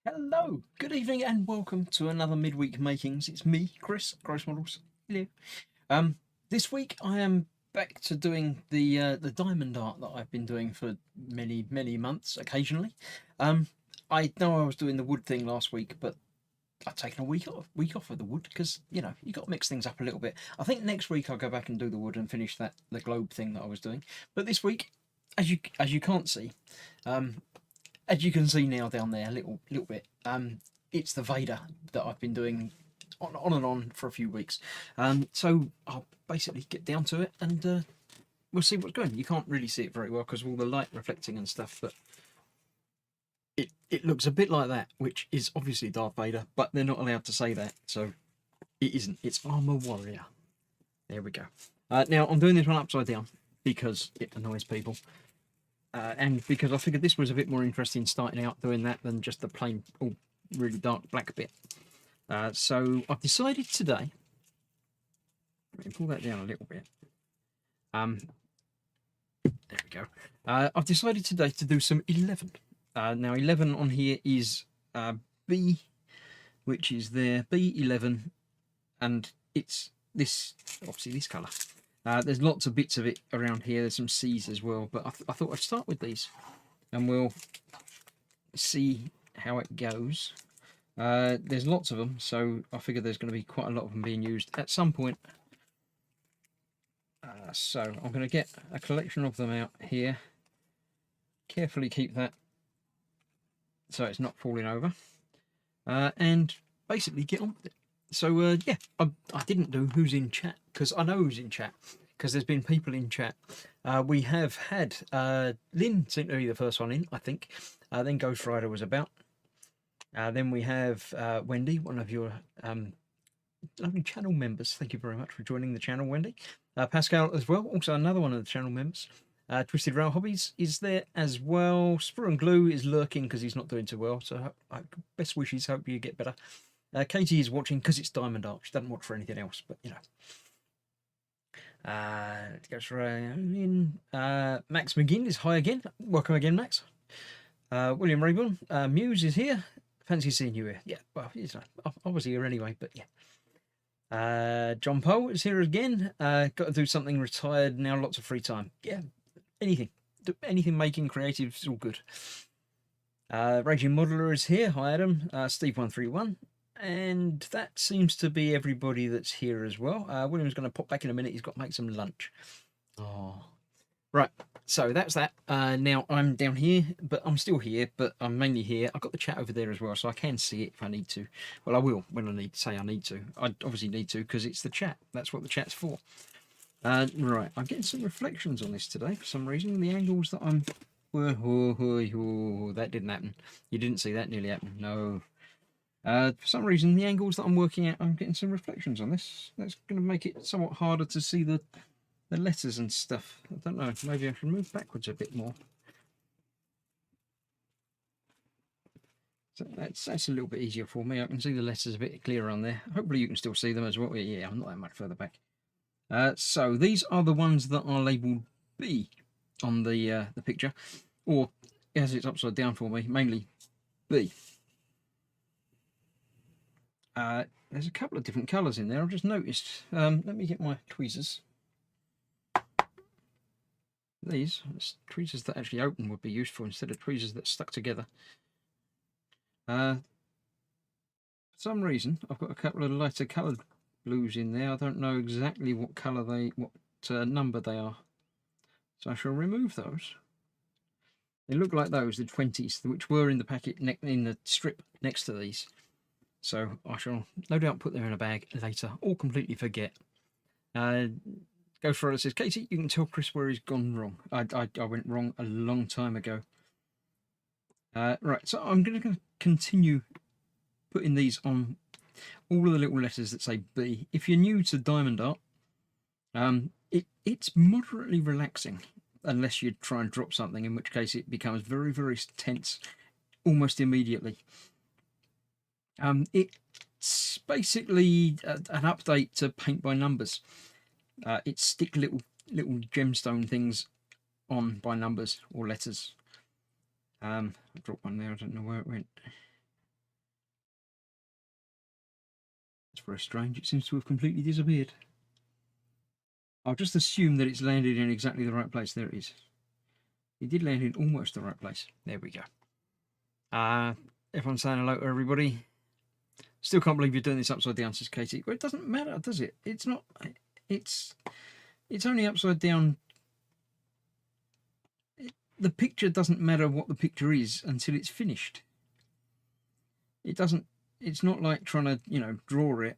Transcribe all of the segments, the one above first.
Hello, good evening, and welcome to another Midweek Makings. It's me, Chris, Gross Models. Hello. This week I am back to doing the diamond art that I've been doing for many months. Occasionally, I know I was doing the wood thing last week, but I've taken a week off of the wood because you got to mix things up a little bit. I think next week I'll go back and do the wood and finish the globe thing that I was doing. But this week, as you can't see, as you can see now down there, a little bit, it's the Vader that I've been doing on and on for a few weeks. So I'll basically get down to it and we'll see what's going. You can't really see it very well because of all the light reflecting and stuff, but it looks a bit like that, which is obviously Darth Vader, but they're not allowed to say that, so it isn't. It's Armor Warrior. There we go. Now I'm doing this one upside down because it annoys people. And because I figured this was a bit more interesting starting out doing that than just the plain, really dark black bit. So I've decided today, let me pull that down a little bit. There we go. I've decided today to do some 11. Now 11 on here is B, which is there, B11, and it's this, obviously this colour. There's lots of bits of it around here. There's some C's as well, but I thought I'd start with these and we'll see how it goes. There's lots of them, so I figure there's going to be quite a lot of them being used at some point. So I'm going to get a collection of them out here. Carefully keep that so it's not falling over. And basically get on with it. So yeah, I didn't do who's in chat because I know who's in chat because there's been people in chat. We have had Lynn seemed to be the first one in, I think. Then Ghost Rider was about. Then we have Wendy, one of your lovely channel members. Thank you very much for joining the channel, Wendy. Pascal as well, also another one of the channel members. Twisted Rail Hobbies is there as well. Sprue and Glue is lurking because he's not doing too well. So best wishes, hope you get better. Katie is watching because it's Diamond Art. She doesn't watch for anything else, but you know. Goes in. Max McGinn is hi again. Welcome again, Max. William Rayburn. Muse is here. Fancy seeing you here. Yeah, well, I was here anyway, but yeah. John Poe is here again. Got to do something retired now. Lots of free time. Yeah, anything. Anything making creative is all good. Raging Modeler is here. Hi, Adam. Steve131. And that seems to be everybody that's here as well. William's going to pop back in a minute. He's got to make some lunch. Oh, right. So that's that. Now I'm down here, but I'm still here, but I'm mainly here. I've got the chat over there as well, so I can see it if I need to. Well, I will when I need to say I need to. I obviously need to because it's the chat. That's what the chat's for. Right. I'm getting some reflections on this today for some reason. The angles that I'm... that didn't happen. You didn't see that nearly happen. No. For some reason, the angles that I'm working at, I'm getting some reflections on this. That's going to make it somewhat harder to see the letters and stuff. I don't know. Maybe I should move backwards a bit more. So that's a little bit easier for me. I can see the letters a bit clearer on there. Hopefully you can still see them as well. Yeah, I'm not that much further back. So these are the ones that are labelled B on the picture, or as it's upside down for me, mainly B. There's a couple of different colours in there. I've just noticed. Let me get my tweezers. These tweezers that actually open would be useful instead of tweezers that stuck together. For some reason, I've got a couple of lighter coloured blues in there. I don't know exactly what colour what number they are. So I shall remove those. They look like those, the 20s, which were in the packet, in the strip next to these. So I shall no doubt put them in a bag later or completely forget. Ghost Rider says, Katie, you can tell Chris where he's gone wrong. I went wrong a long time ago. Right, so I'm going to continue putting these on all of the little letters that say B. If you're new to Diamond Art, it's moderately relaxing unless you try and drop something, in which case it becomes very tense almost immediately. It's basically an update to paint by numbers. It stick little gemstone things on by numbers or letters. I dropped one there. I don't know where it went. very strange. It seems to have completely disappeared. I'll just assume that it's landed in exactly the right place. There it is. It did land in almost the right place. There we go. Everyone's saying hello to everybody. Still can't believe you're doing this upside down, says Katie. Well, it doesn't matter, does it? It's not. It's only upside down. The picture doesn't matter what the picture is until it's finished. It doesn't. It's not like trying to, you know, draw it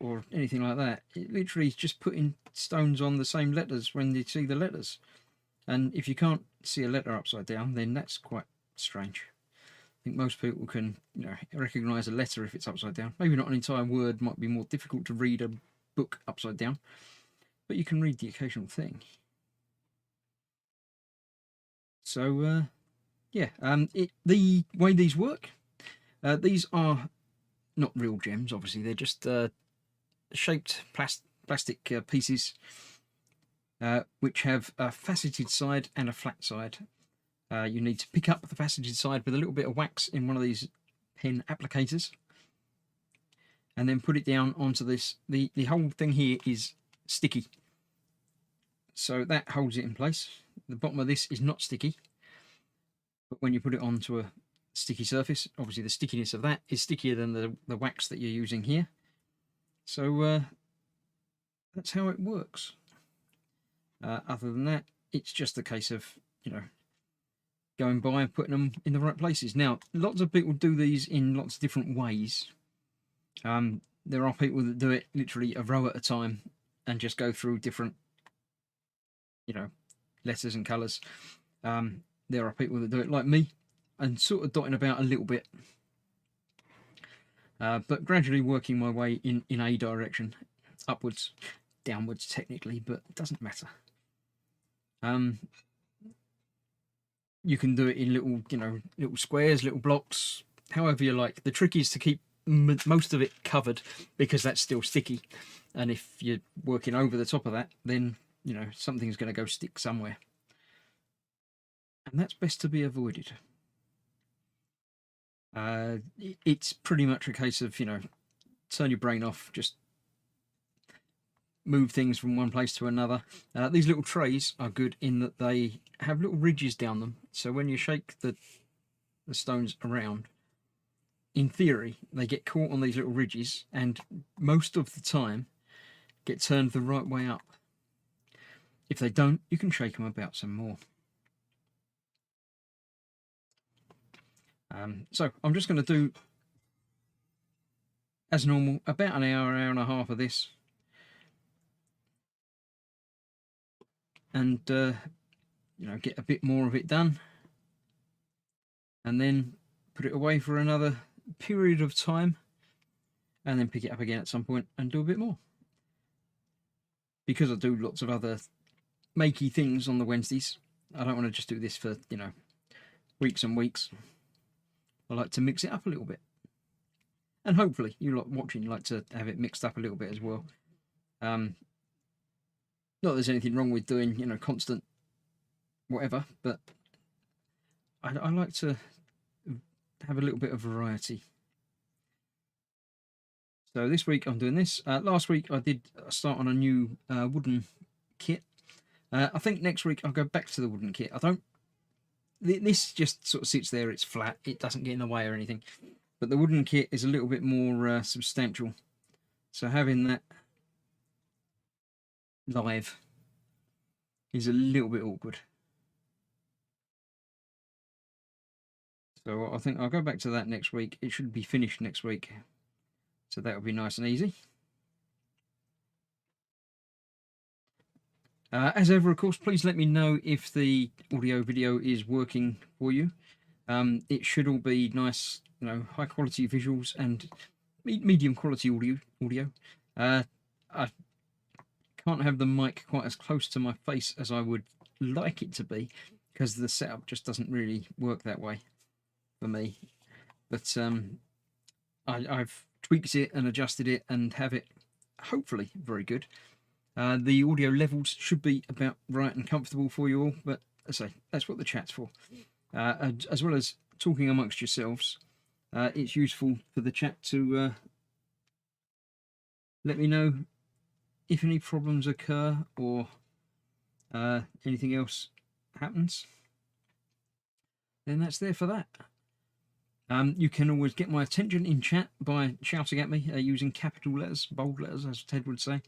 or anything like that. It literally is just putting stones on the same letters when you see the letters. And if you can't see a letter upside down, then that's quite strange. I think most people can, you know, recognise a letter if it's upside down. Maybe not an entire word, might be more difficult to read a book upside down, but you can read the occasional thing. So, yeah, the way these work, these are not real gems, obviously. They're just shaped plastic pieces, which have a faceted side and a flat side. You need to pick up the faceted side with a little bit of wax in one of these pen applicators, and then put it down onto this. The whole thing here is sticky, so that holds it in place. The bottom of this is not sticky, but when you put it onto a sticky surface, obviously the stickiness of that is stickier than the wax that you're using here. So that's how it works. Other than that, it's just a case of, you know, going by and putting them in the right places. Now, lots of people do these in lots of different ways. There are people that do it literally a row at a time and just go through different, you know, letters and colours. There are people that do it like me and sort of dotting about a little bit, but gradually working my way in a direction, upwards, downwards technically, but it doesn't matter. You can do it in little, you know, little squares, little blocks, however you like. The trick is to keep most of it covered, because that's still sticky, and if you're working over the top of that, then, you know, something's going to go stick somewhere, and that's best to be avoided. It's pretty much a case of, you know, turn your brain off, just move things from one place to another. These little trays are good in that they have little ridges down them, so when you shake the stones around, in theory they get caught on these little ridges and most of the time get turned the right way up. If they don't, you can shake them about some more. So I'm just going to do, as normal, about an hour and a half of this, and you know, get a bit more of it done, and then put it away for another period of time, and then pick it up again at some point and do a bit more. Because I do lots of other makey things on the Wednesdays, I don't want to just do this for, you know, weeks and weeks. I like to mix it up a little bit, and hopefully you lot watching like to have it mixed up a little bit as well. Not that there's anything wrong with doing, you know, constant whatever, but I like to have a little bit of variety. So this week I'm doing this. Last week I did start on a new wooden kit. I think next week I'll go back to the wooden kit. This just sort of sits there, it's flat, it doesn't get in the way or anything. But the wooden kit is a little bit more substantial. So having that live is a little bit awkward. So I think I'll go back to that next week. It should be finished next week, so that will be nice and easy. As ever, of course, please let me know if the audio video is working for you. It should all be nice, you know, high quality visuals and medium quality audio. I can't have the mic quite as close to my face as I would like it to be, because the setup just doesn't really work that way for me. But I've tweaked it and adjusted it and have it hopefully very good. The audio levels should be about right and comfortable for you all, but as I say, that's what the chat's for. As well as talking amongst yourselves, it's useful for the chat to let me know if any problems occur or anything else happens. Then that's there for that. You can always get my attention in chat by shouting at me using capital letters, bold letters, as Ted would say,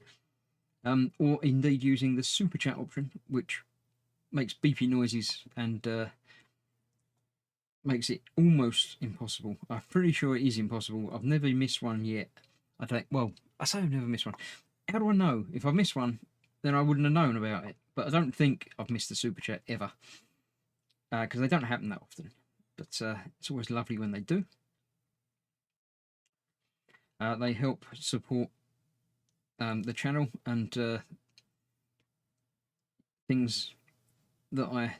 or indeed using the super chat option, which makes beepy noises and makes it almost impossible. I'm pretty sure it is impossible. I've never missed one yet. Well, I say I've never missed one. How do I know? If I've missed one, then I wouldn't have known about it. But I don't think I've missed a super chat ever, because they don't happen that often. But it's always lovely when they do. They help support the channel and things that I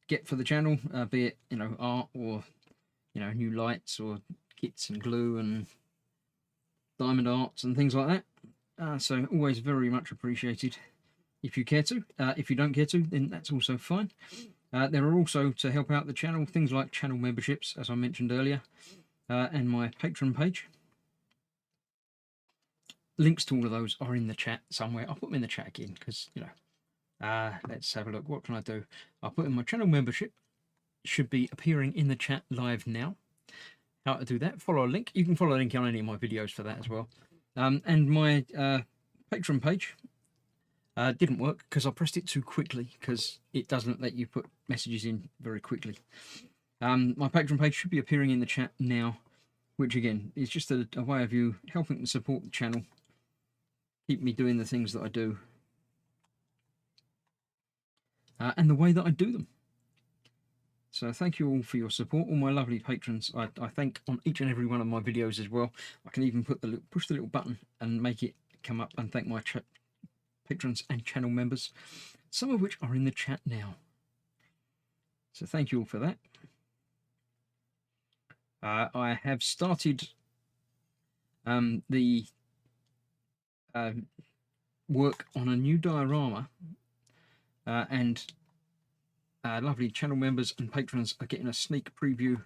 get for the channel, be it art or new lights or kits and glue and diamond arts and things like that. So always very much appreciated if you care to. If you don't care to, then that's also fine. There are also, to help out the channel, things like channel memberships, as I mentioned earlier, and my Patreon page. Links to all of those are in the chat somewhere. I'll put them in the chat again because, let's have a look. What can I do? I'll put in my channel membership. It should be appearing in the chat live now. How to do that? Follow a link. You can follow a link on any of my videos for that as well. And my Patreon page didn't work because I pressed it too quickly, because it doesn't let you put messages in very quickly. My Patreon page should be appearing in the chat now, which again is just a way of you helping to support the channel, keep me doing the things that I do, and the way that I do them. So thank you all for your support, all my lovely patrons. I thank on each and every one of my videos as well. I can even push the little button and make it come up and thank my patrons and channel members, some of which are in the chat now. So thank you all for that. I have started the work on a new diorama, and lovely channel members and patrons are getting a sneak preview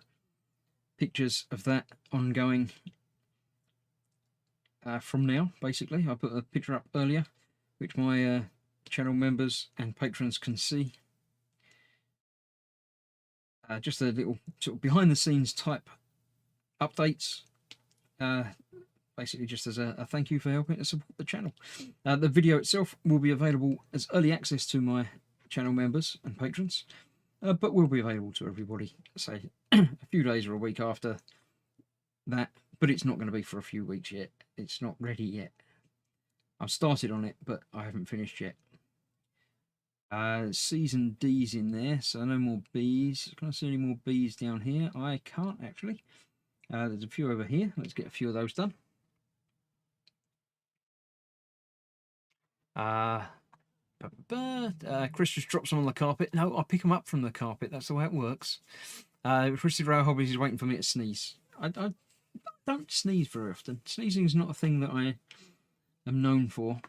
pictures of that ongoing from now. Basically, I put a picture up earlier which my channel members and patrons can see. Just a little sort of behind the scenes type updates, basically just as a thank you for helping to support the channel. The video itself will be available as early access to my channel members and patrons, but will be available to everybody, say a few days or a week after that, but it's not going to be for a few weeks yet. It's not ready yet. I've started on it, but I haven't finished yet. C's and D's in there, so no more B's. Can I see any more B's down here? I can't actually. There's a few over here. Let's get a few of those done. Chris just dropped some on the carpet. No, I'll pick them up from the carpet. That's the way it works. Twisted Rail Hobbies is waiting for me to sneeze. I don't sneeze very often. Sneezing is not a thing that I am known for.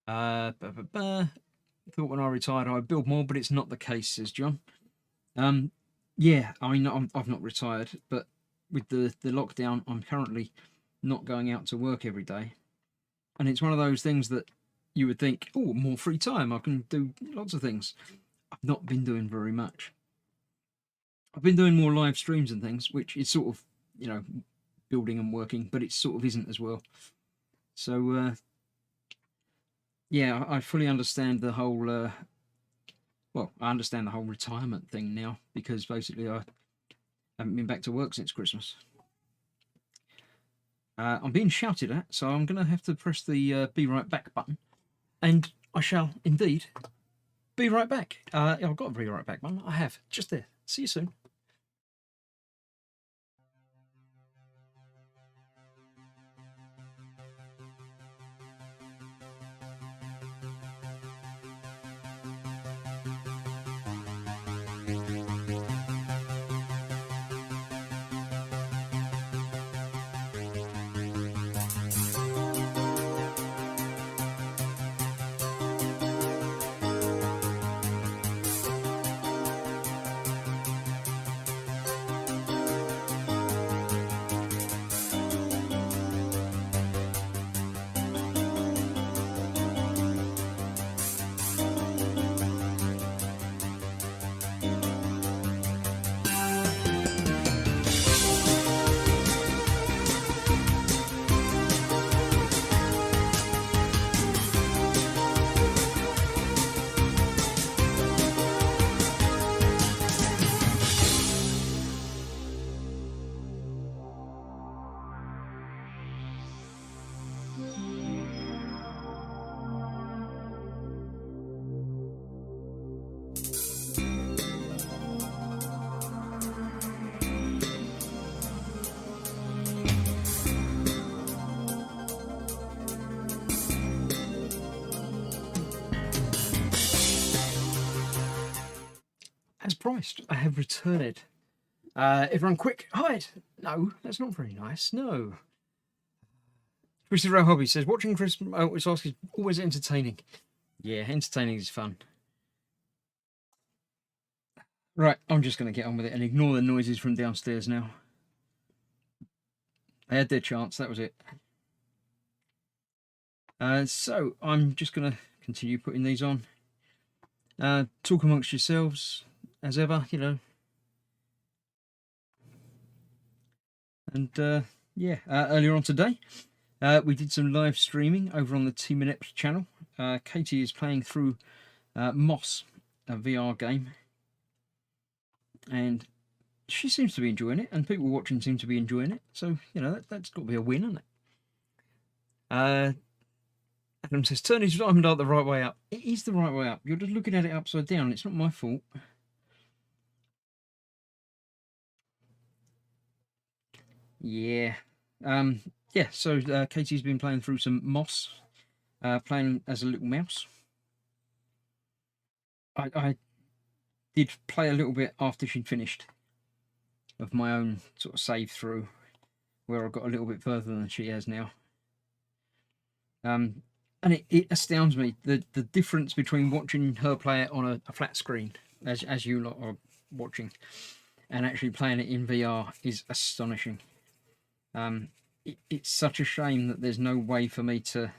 Thought when I retired I'd build more, but it's not the case, says John. Yeah, I mean, I've not retired, but with the lockdown, I'm currently not going out to work every day. And it's one of those things that you would think, oh, more free time, I can do lots of things. I've not been doing very much. I've been doing more live streams and things, which is sort of, you know, building and working, but it sort of isn't as well. So, yeah, I fully understand the whole, well, I understand the whole retirement thing now, because basically I haven't been back to work since Christmas. I'm being shouted at, so I'm going to have to press the be right back button, and I shall indeed be right back. I've got a be right back button. I have, just there. See you soon. Christ, I have returned. Everyone quick, hide! No, that's not very nice, no. Twisted Row Hobby says, watching Chris multitask is always entertaining. Yeah, entertaining is fun. Right, I'm just going to get on with it and ignore the noises from downstairs now. They had their chance, that was it. So, I'm just going to continue putting these on. Talk amongst yourselves, as ever, you know. And, yeah, earlier on today, we did some live streaming over on the Team Inept channel. Katie is playing through Moss, a VR game. And she seems to be enjoying it, and people watching seem to be enjoying it. So, you know, that's got to be a win, isn't it? Adam says, turn his diamond art the right way up. It is the right way up. You're just looking at it upside down. It's not my fault. Yeah. Yeah, so Katie's been playing through some Moss, playing as a little mouse. I did play a little bit after she'd finished of my own sort of save through, where I got a little bit further than she has now. And it astounds me the difference between watching her play it on a flat screen, as you lot are watching, and actually playing it in VR is astonishing. It's such a shame that there's no way for me to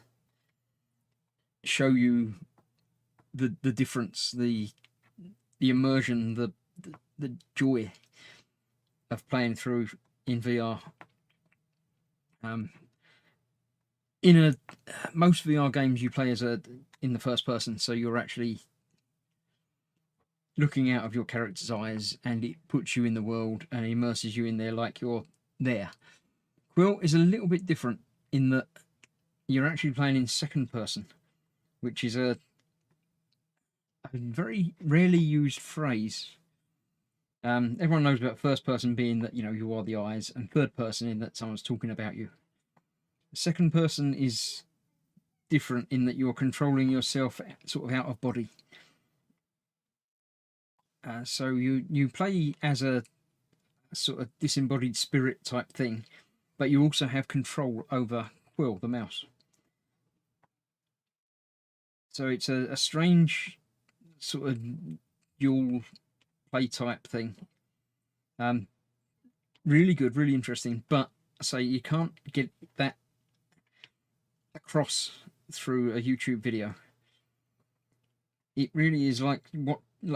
show you the difference, the immersion, the joy of playing through in VR. In most VR games you play as in the first person, so you're actually looking out of your character's eyes, and it puts you in the world and immerses you in there like you're there. Quill is a little bit different in that you're actually playing in second person, which is a very rarely used phrase. Everyone knows about first person being that, you know, you are the eyes, and third person in that someone's talking about you. Second person is different in that you're controlling yourself sort of out of body. So you play as a sort of disembodied spirit type thing, but you also have control over Quill, the mouse. So it's a strange sort of dual play type thing. Really good, really interesting, but I say you can't get that across through a YouTube video. It really is like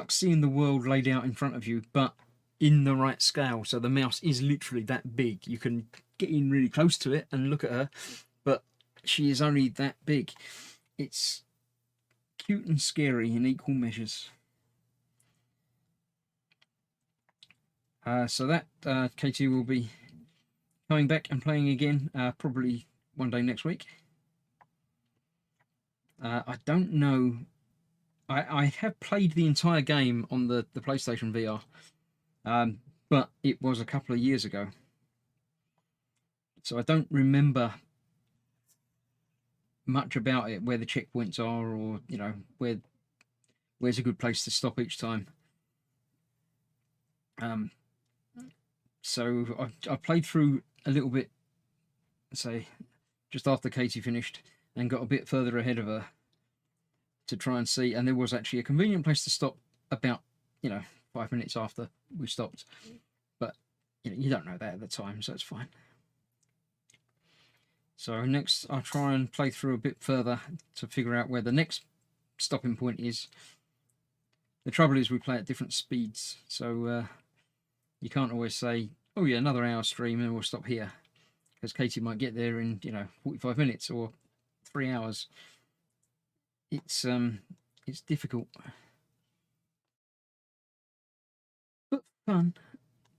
seeing the world laid out in front of you, but in the right scale. So the mouse is literally that big. You can get in really close to it and look at her, but she is only that big. It's cute and scary in equal measures. So that Katie will be coming back and playing again, probably one day next week. I don't know. I have played the entire game on the PlayStation VR, but it was a couple of years ago. So I don't remember much about it, where the checkpoints are, or, you know, where's a good place to stop each time. So I played through a little bit, say, just after Katie finished, and got a bit further ahead of her to try and see, and there was actually a convenient place to stop about, you know, 5 minutes after we stopped. But, you know, you don't know that at the time, so it's fine. So next I'll try and play through a bit further to figure out where the next stopping point is. The trouble is we play at different speeds, so you can't always say, oh yeah, another hour stream and we'll stop here, because Katie might get there in, you know, 45 minutes or 3 hours. It's difficult, but fun.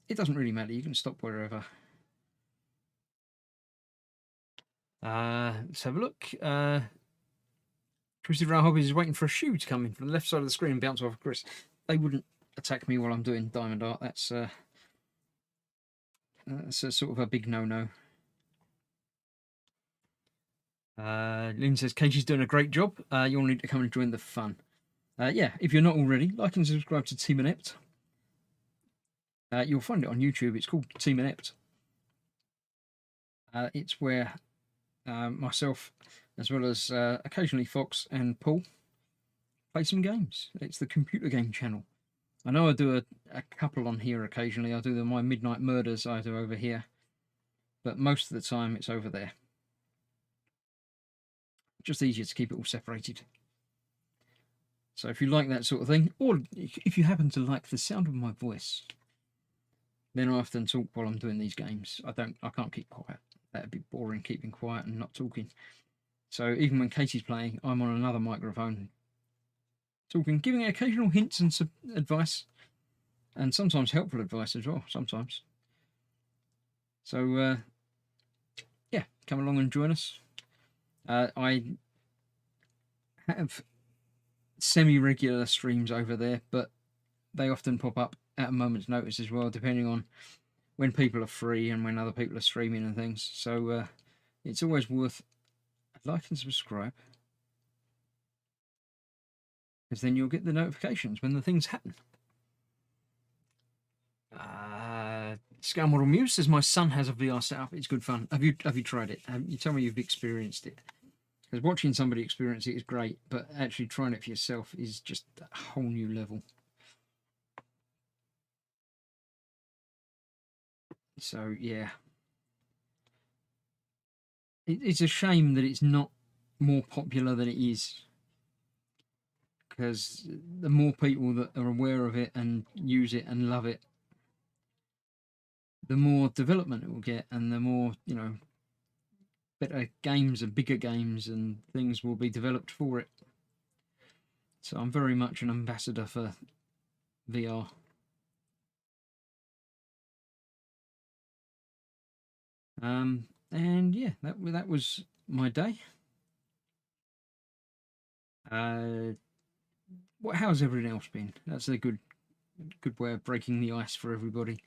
It doesn't really matter, you can stop wherever. Let's have a look. Twisted Round Hobbies is waiting for a shoe to come in from the left side of the screen and bounce off of Chris. They wouldn't attack me while I'm doing diamond art. That's a sort of a big no-no. Lynn says, Katie's doing a great job. You'll need to come and join the fun. Yeah, if you're not already, like and subscribe to Team Inept. You'll find it on YouTube. It's called Team Inept. It's where myself, as well as occasionally Fox and Paul, play some games. It's the computer game channel. I know I do a couple on here occasionally. I do my Midnight Murders I do over here, but most of the time it's over there. Just easier to keep it all separated. So if you like that sort of thing, or if you happen to like the sound of my voice, then I often talk while I'm doing these games. I can't keep quiet. That'd be boring, keeping quiet and not talking. So even when Katie's playing, I'm on another microphone, talking, giving occasional hints and some advice, and sometimes helpful advice as well, sometimes. So, yeah, come along and join us. I have semi-regular streams over there, but they often pop up at a moment's notice as well, depending on when people are free and when other people are streaming and things. So it's always worth like and subscribe, because then you'll get the notifications when the things happen. Scale Model Muse says my son has a VR setup. It's good fun. Have you tried it? You tell me you've experienced it. Because watching somebody experience it is great, but actually trying it for yourself is just a whole new level. So yeah, it's a shame that it's not more popular than it is, because the more people that are aware of it and use it and love it, the more development it will get, and the more, you know, better games and bigger games and things will be developed for it. So I'm very much an ambassador for VR. And yeah, that was my day. How's everything else been? That's a good way of breaking the ice for everybody.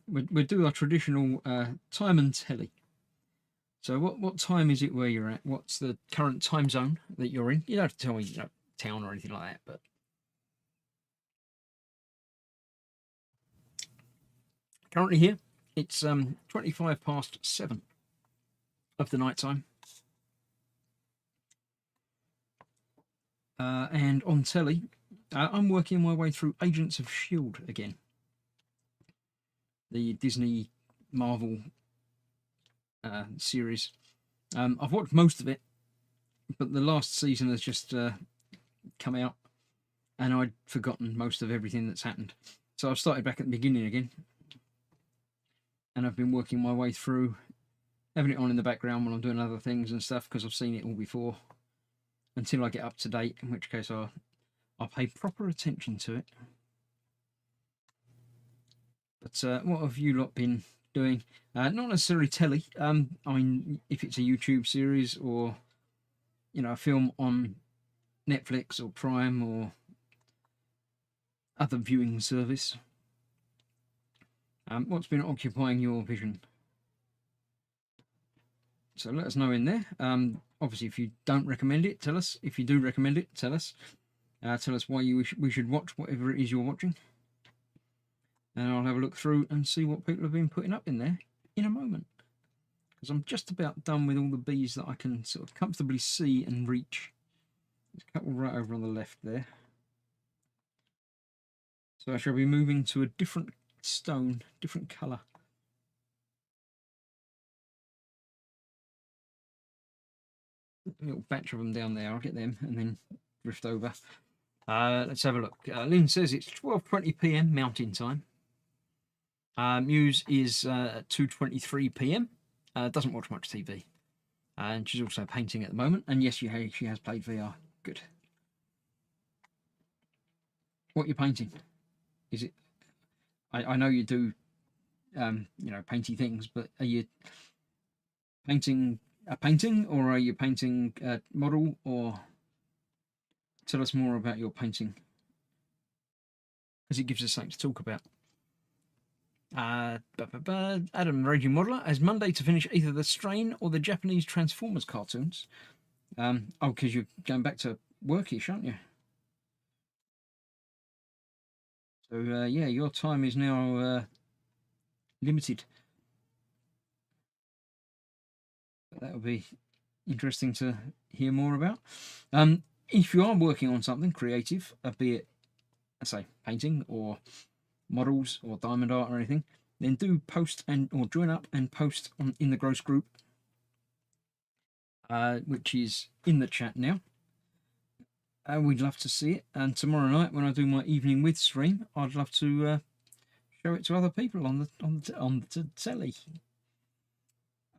We do our traditional time and telly. So what time is it where you're at? What's the current time zone that you're in? You don't have to tell me, town or anything like that, but currently here it's 7:25 of the night time. And on telly, I'm working my way through Agents of S.H.I.E.L.D. again. The Disney Marvel series. I've watched most of it, but the last season has just come out, and I'd forgotten most of everything that's happened. So I've started back at the beginning again, and I've been working my way through, having it on in the background when I'm doing other things and stuff, because I've seen it all before, until I get up to date, in which case I'll pay proper attention to it. But what have you lot been doing? Not necessarily telly. I mean, if it's a YouTube series or, a film on Netflix or Prime or other viewing service. What's been occupying your vision? So let us know in there. Obviously, if you don't recommend it, tell us. If you do recommend it, tell us. Tell us why we should watch whatever it is you're watching. And I'll have a look through and see what people have been putting up in there in a moment. Because I'm just about done with all the bees that I can sort of comfortably see and reach. There's a couple right over on the left there. So I shall be moving to a different stone, different colour. A little batch of them down there. I'll get them and then drift over. Let's have a look. Lynn says it's 12:20 p.m. Mountain Time. Muse is 2:23 p.m. Doesn't watch much TV. And she's also painting at the moment. And yes, she has played VR. Good. What are you painting? Is it... I know you do, painty things, but are you painting a painting, or are you painting a model, or... Tell us more about your painting, because it gives us something to talk about. Adam Raging Modeler has Monday to finish either the Strain or the Japanese Transformers cartoons. Because you're going back to workish, aren't you? So yeah, your time is now limited. But that would be interesting to hear more about. If you are working on something creative, be it, say, painting or models or diamond art or anything, then do post or join up and post in the Gross group, which is in the chat now. We'd love to see it. And tomorrow night, when I do my evening with stream, I'd love to show it to other people on the telly.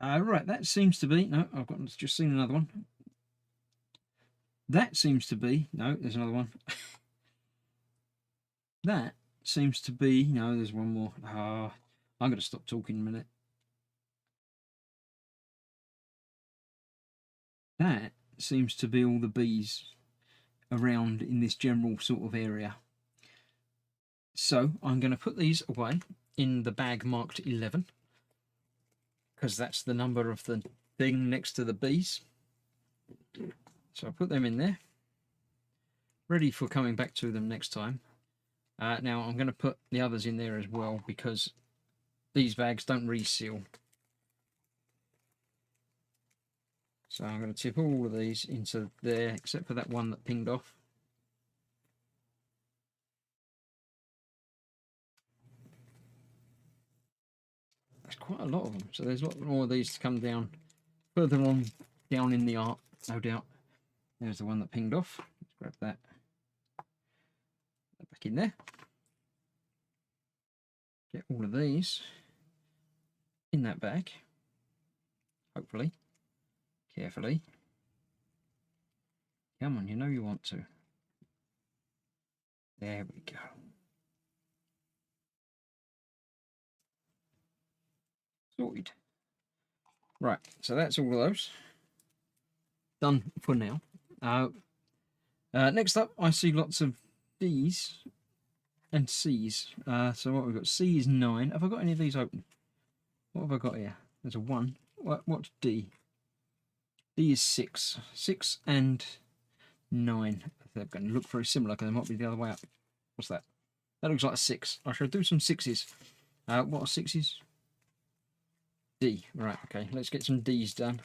Right, that seems to be no. I've just seen another one. That seems to be no. There's another one. That seems to be no. There's one more. I'm going to stop talking a minute. That seems to be all the bees around in this general sort of area. So I'm going to put these away in the bag marked 11, because that's the number of the thing next to the bees. So I'll put them in there, ready for coming back to them next time. Now I'm going to put the others in there as well, because these bags don't reseal. So I'm going to tip all of these into there, except for that one that pinged off. There's quite a lot of them, so there's a lot more of these to come down further on down in the art, no doubt. There's the one that pinged off. Let's grab that. Put that back in there. Get all of these in that bag, hopefully, carefully. Come on, you know you want to. There we go. Sorted. Right, so that's all of those done for now. Next up, I see lots of D's and C's. So what we've got, C is 9. Have I got any of these open? What have I got here? There's a 1. What's D? D is 6. 6 and 9. They're going to look very similar, because they might be the other way up. What's that? That looks like a 6. I shall do some 6s. What are 6s? D. Right, okay. Let's get some D's done.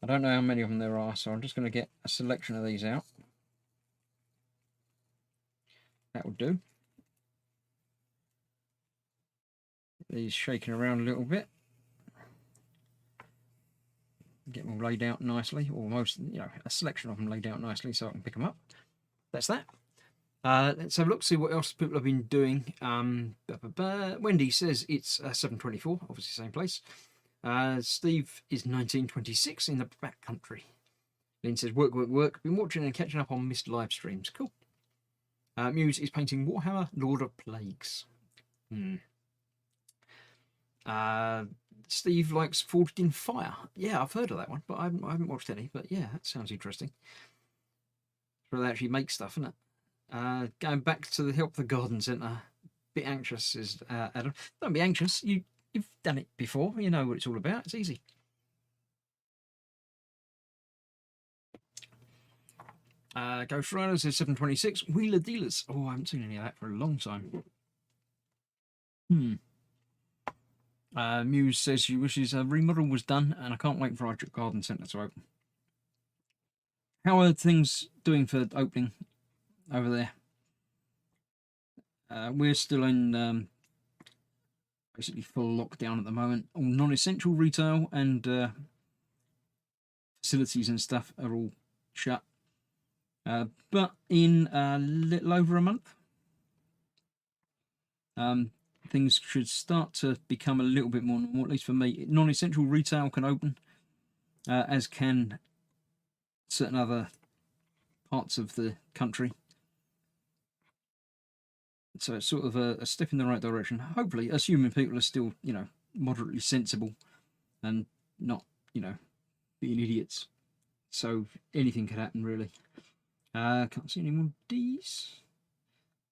I don't know how many of them there are, so I'm just going to get a selection of these out. That will do. These shaking around a little bit. Get them all laid out nicely, or most, a selection of them laid out nicely, so I can pick them up. That's that. Let's have a look, see what else people have been doing. Wendy says it's 7:24, obviously same place. Steve is 1926 in the back country. Lynn says work, work, work. Been watching and catching up on missed live streams. Cool. Muse is painting Warhammer Lord of Plagues. Steve likes Forged in Fire. Yeah, I've heard of that one, but I haven't watched any. But yeah, that sounds interesting. So they actually make stuff, isn't it? Going back to the Help the Garden Centre. Bit anxious, is Adam. Don't be anxious. You've done it before. You know what it's all about. It's easy. Ghost Rider says 7:26. Wheeler Dealers. Oh, I haven't seen any of that for a long time. Muse says she wishes a remodel was done, and I can't wait for our garden centre to open. How are things doing for opening over there? We're still in basically full lockdown at the moment. All non-essential retail and facilities and stuff are all shut. But in a little over a month, things should start to become a little bit more normal, at least for me. Non-essential retail can open, as can certain other parts of the country. So it's sort of a step in the right direction. Hopefully, assuming people are still, moderately sensible and not, being idiots. So anything could happen, really. Can't see any more D's.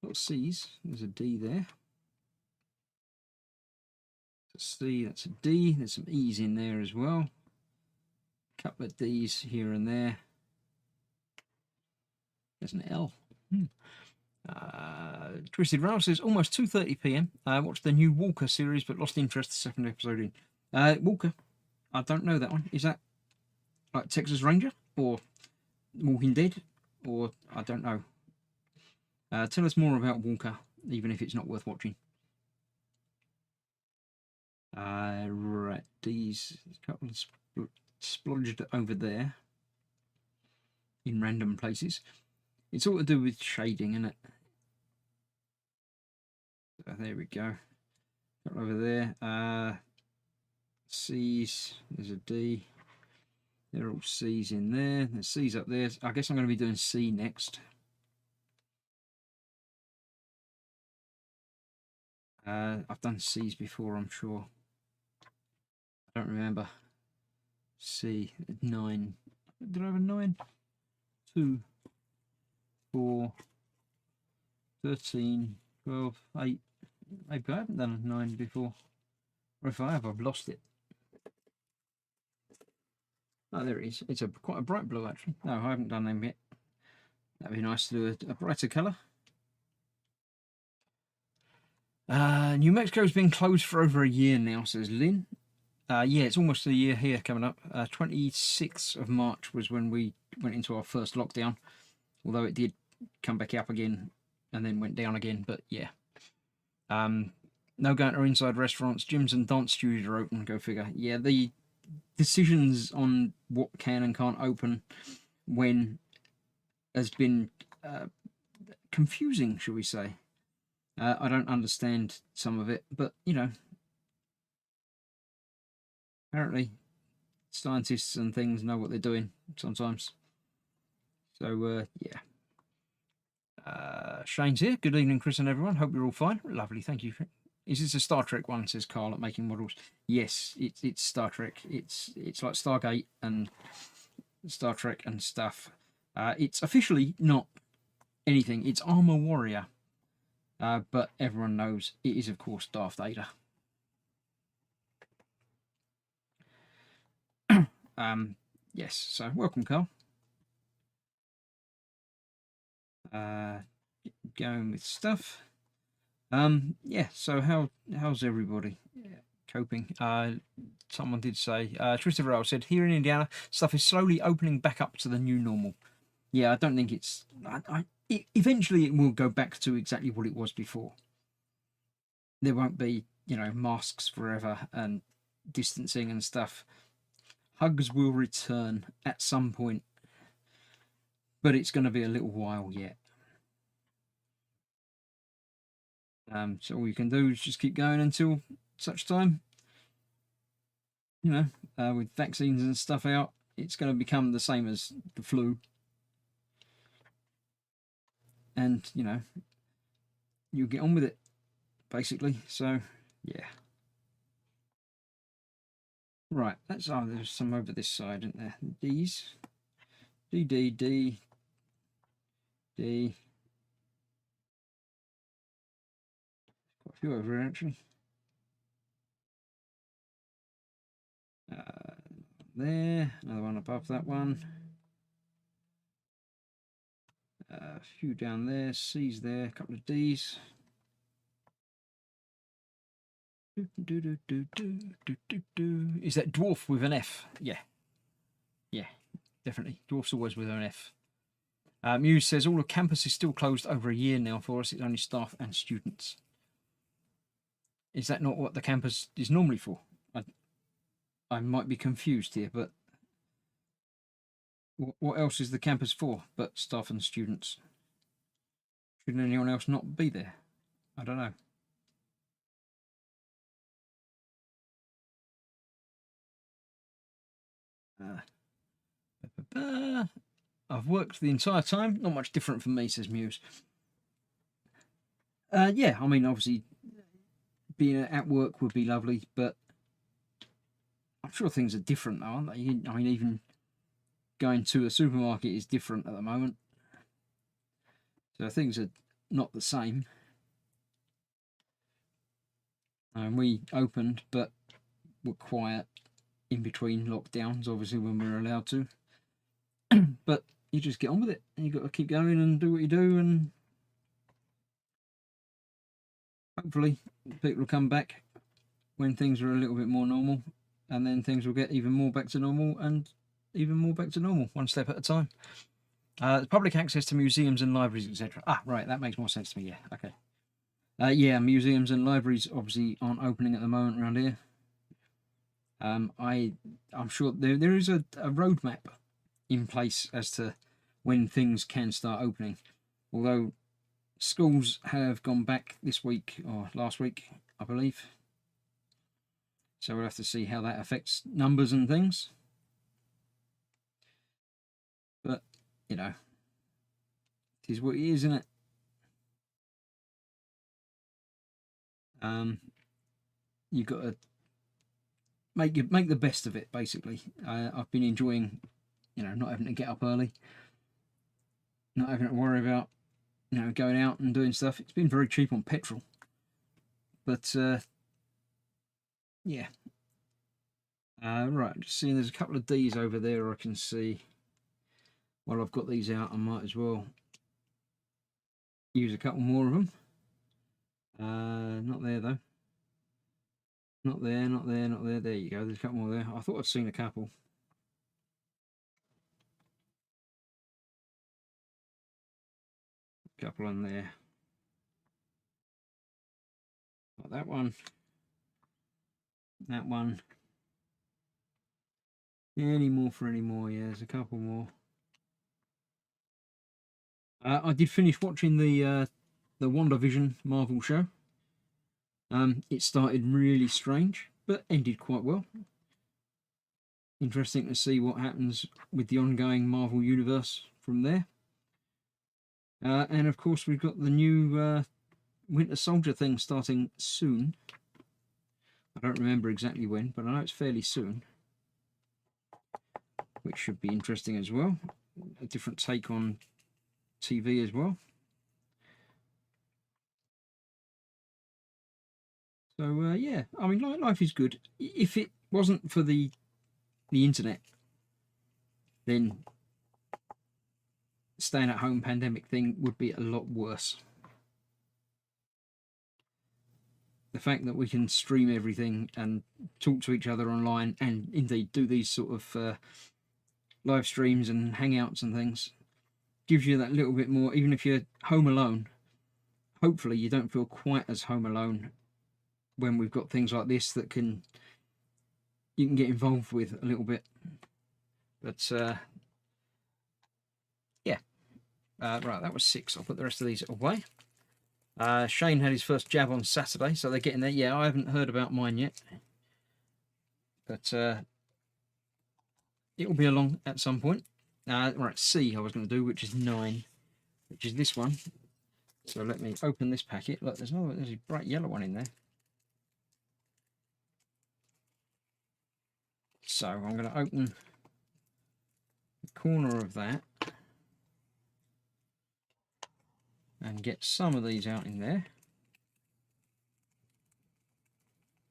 Got C's. There's a D there. That's a C, that's a D. There's some E's in there as well. A couple of D's here and there. There's an L. Twisted Rail says almost 2:30 p.m. Watched the new Walker series, but lost interest the second episode in. Walker, I don't know that one. Is that like Texas Ranger or Walking Dead, or I don't know. Tell us more about Walker, even if it's not worth watching. Right, these couple splodged over there in random places. It's all to do with shading, isn't it? So there we go. Got over there. C's. There's a D. They're all C's in there. There's C's up there. I guess I'm going to be doing C next. I've done C's before, I'm sure. I don't remember. C, 9. Did I have a 9? 2, 4, 13, 12, 8. Maybe I haven't done a 9 before. Or if I have, I've lost it. Oh, there it is. It's quite a bright blue, actually. No, I haven't done them yet. That'd be nice to do a brighter colour. New Mexico's been closed for over a year now, says Lynn. Yeah, it's almost a year here coming up. 26th of March was when we went into our first lockdown, although it did come back up again and then went down again, but yeah. No going to inside restaurants, gyms and dance studios are open, go figure. Yeah, the decisions on what can and can't open when has been confusing, shall we say. I don't understand some of it, but, you know, apparently scientists and things know what they're doing sometimes. So, yeah. Shane's here. Good evening, Chris and everyone. Hope you're all fine. Lovely, thank you. Is this a Star Trek one, says Carl at Making Models? Yes, it's Star Trek. It's like Stargate and Star Trek and stuff. It's officially not anything. It's Armor Warrior. But everyone knows it is, of course, Darth Vader. Yes, so welcome, Carl. Going with stuff. Yeah, so how's everybody coping? Someone did say, Tristan Rail said, here in Indiana, stuff is slowly opening back up to the new normal. Yeah, I don't think it's... eventually it will go back to exactly what it was before. There won't be, you know, masks forever and distancing and stuff. Hugs will return at some point, but it's going to be a little while yet. So all you can do is just keep going until such time, you know, with vaccines and stuff out, it's going to become the same as the flu. And, you know, you'll get on with it, basically. So, yeah. Right, there's some over this side, isn't there? D's. D, D, D, D. Quite a few over here, actually. There, another one above that one. A few down there, C's there, a couple of D's. Is that dwarf with an F? Yeah. Yeah, definitely. Dwarf's always with an F. Muse says all of campus is still closed over a year now for us. It's only staff and students. Is that not what the campus is normally for? I might be confused here, but what else is the campus for but staff and students? Shouldn't anyone else not be there? I don't know. I've worked the entire time. Not much different from me, says Muse. Yeah, I mean, obviously, being at work would be lovely, but I'm sure things are different, aren't they? I mean, even going to a supermarket is different at the moment. So things are not the same. And we opened, but were quiet in between lockdowns, obviously, when we were allowed to. But you just get on with it, and you've got to keep going and do what you do, and hopefully people will come back when things are a little bit more normal, and then things will get even more back to normal and even more back to normal, one step at a time. Public access to museums and libraries, etc. Ah, right, that makes more sense to me. Yeah, okay. Yeah, museums and libraries obviously aren't opening at the moment around here. I'm sure there is a roadmap in place as to when things can start opening, although schools have gone back this week or last week, I believe. So we'll have to see how that affects numbers and things. But, you know, it is what it is, isn't it? You've got to make the best of it, basically. I've been enjoying, not having to get up early, not having to worry about, going out and doing stuff. It's been very cheap on petrol. But, yeah. Right, just seeing there's a couple of D's over there I can see. While I've got these out, I might as well use a couple more of them. Not there though. Not there, not there, not there. There you go. There's a couple more there. I thought I'd seen a couple. Couple on there. Got that one. That one. Any more for any more? Yeah, there's a couple more. I did finish watching the WandaVision Marvel show. It started really strange, but ended quite well. Interesting to see what happens with the ongoing Marvel universe from there. And of course, we've got the new Winter Soldier thing starting soon. I don't remember exactly when, but I know it's fairly soon, which should be interesting as well. A different take on TV as well. So yeah, I mean, life is good. If it wasn't for the internet, then staying at home pandemic thing would be a lot worse. The fact that we can stream everything and talk to each other online, and indeed do these sort of live streams and hangouts and things, gives you that little bit more. Even if you're home alone, hopefully you don't feel quite as home alone when we've got things like this that you can get involved with a little bit. But yeah, right, that was 6. I'll put the rest of these away. Shane had his first jab on Saturday, so they're getting there. Yeah, I haven't heard about mine yet, but it will be along at some point. Right, C I was going to do, which is 9, which is this one. So let me open this packet. Look, there's a bright yellow one in there. So I'm going to open the corner of that and get some of these out in there.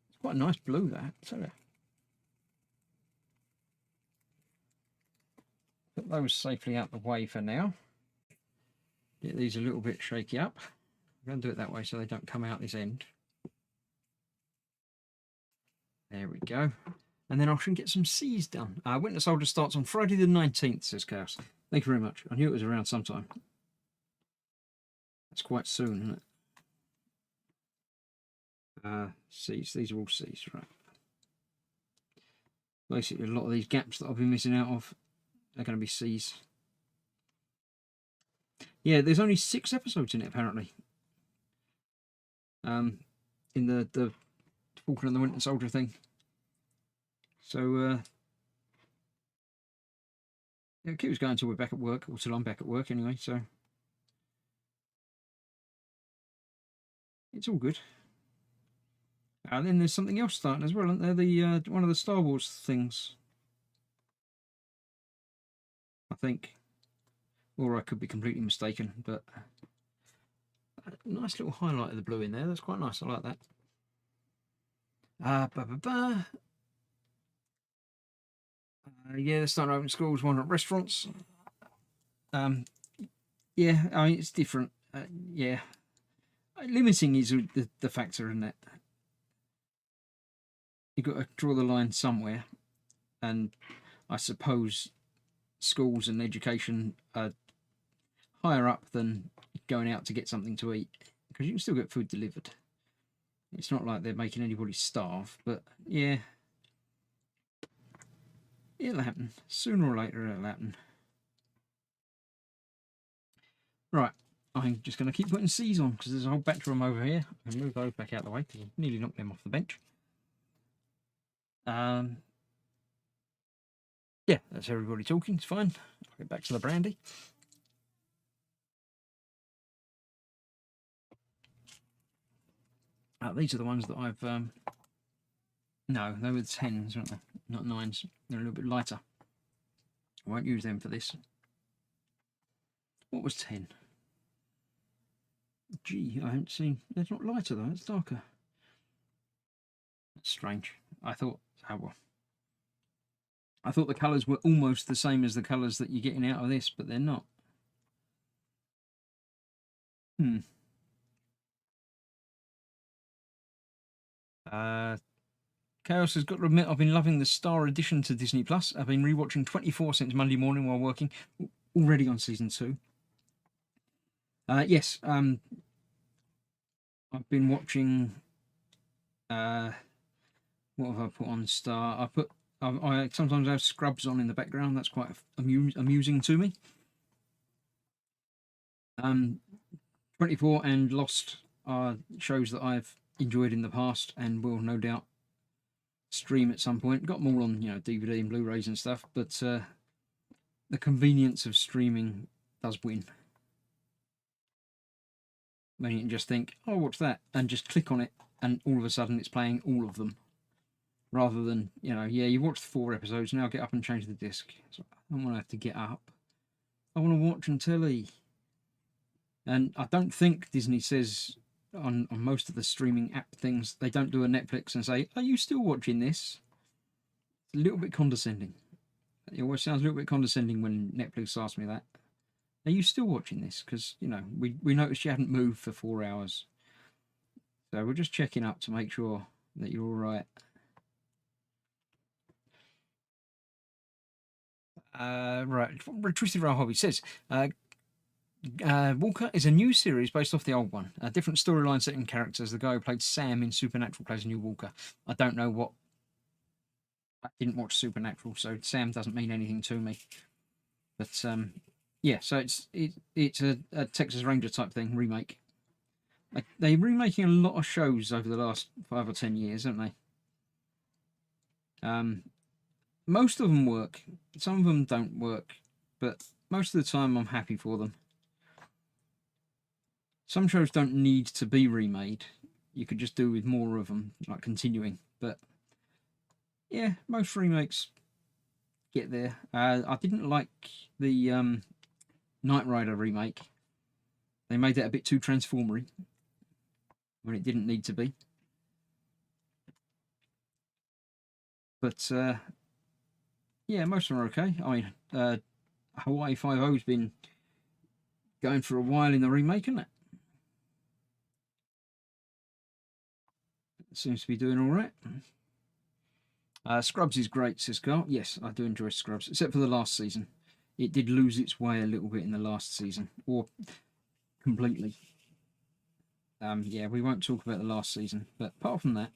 It's quite a nice blue, that. So put those safely out the way for now. Get these a little bit shaky up. I'm going to do it that way so they don't come out this end. There we go. And then I should get some C's done. Winter Soldier starts on Friday the 19th, says Chaos. Thank you very much. I knew it was around sometime. That's quite soon, isn't it? C's. These are all C's, right. Basically, a lot of these gaps that I've been missing out of are going to be C's. Yeah, there's only 6 episodes in it, apparently. In the Falcon and the Winter Soldier thing. So, yeah, keep us going until we're back at work, or till I'm back at work anyway, so it's all good. And then there's something else starting as well, isn't there? The one of the Star Wars things, I think. Or I could be completely mistaken, but a nice little highlight of the blue in there. That's quite nice. I like that. Yeah, they're starting to open schools, one at restaurants. Yeah, I mean, it's different. Yeah, limiting is the factor, isn't it? You've got to draw the line somewhere, and I suppose schools and education are higher up than going out to get something to eat, because you can still get food delivered. It's not like they're making anybody starve, but yeah, it'll happen. Sooner or later it'll happen. Right, I'm just going to keep putting C's on, because there's a whole batch of them over here. I can move those back out of the way, because I nearly knocked them off the bench. Yeah, that's everybody talking. It's fine. I'll get back to the brandy. These are the ones that I've... No, they were 10s, weren't they? Not 9s. They're a little bit lighter. I won't use them for this. What was 10? Gee, I haven't seen... They're not lighter, though. It's darker. That's strange. I thought... Oh, well. I thought the colours were almost the same as the colours that you're getting out of this, but they're not. Chaos has got to admit, I've been loving the Star Edition to Disney Plus. I've been rewatching 24 since Monday morning while working. Already on season 2. Yes, I've been watching. What have I put on Star? I sometimes have Scrubs on in the background. That's quite amusing to me. 24 and Lost are shows that I've enjoyed in the past and will no doubt stream at some point. Got them all on, DVD and Blu-rays and stuff, but the convenience of streaming does win. When you can just think, oh, what's that? And just click on it, and all of a sudden it's playing all of them. Rather than, yeah, you watched 4 episodes, now get up and change the disc. So I don't want to have to get up. I want to watch on telly. And I don't think Disney says on most of the streaming app things, they don't do a Netflix and say, are you still watching this? It's a little bit condescending. It always sounds a little bit condescending when Netflix asks me that. Are you still watching this? Because, we noticed you hadn't moved for 4 hours. So we're just checking up to make sure that you're all right. Right, Twisted Rail Hobby says, Walker is a new series based off the old one. A different storyline, set and characters. The guy who played Sam in Supernatural plays a new Walker. I don't know what... I didn't watch Supernatural, so Sam doesn't mean anything to me. But, yeah, so it's a Texas Ranger type thing, remake. They're remaking a lot of shows over the last 5 or 10 years, haven't they? Most of them work. Some of them don't work, but most of the time I'm happy for them. Some shows don't need to be remade. You could just do with more of them, like continuing. But yeah, most remakes get there. I didn't like the Knight Rider remake. They made that a bit too transformery when it didn't need to be. But yeah, most of them are okay. I mean, Hawaii Five-O's been going for a while in the remake, isn't it? It seems to be doing all right. Scrubs is great, says Carl. Yes, I do enjoy Scrubs, except for the last season. It did lose its way a little bit in the last season, or completely. Yeah, we won't talk about the last season, but apart from that,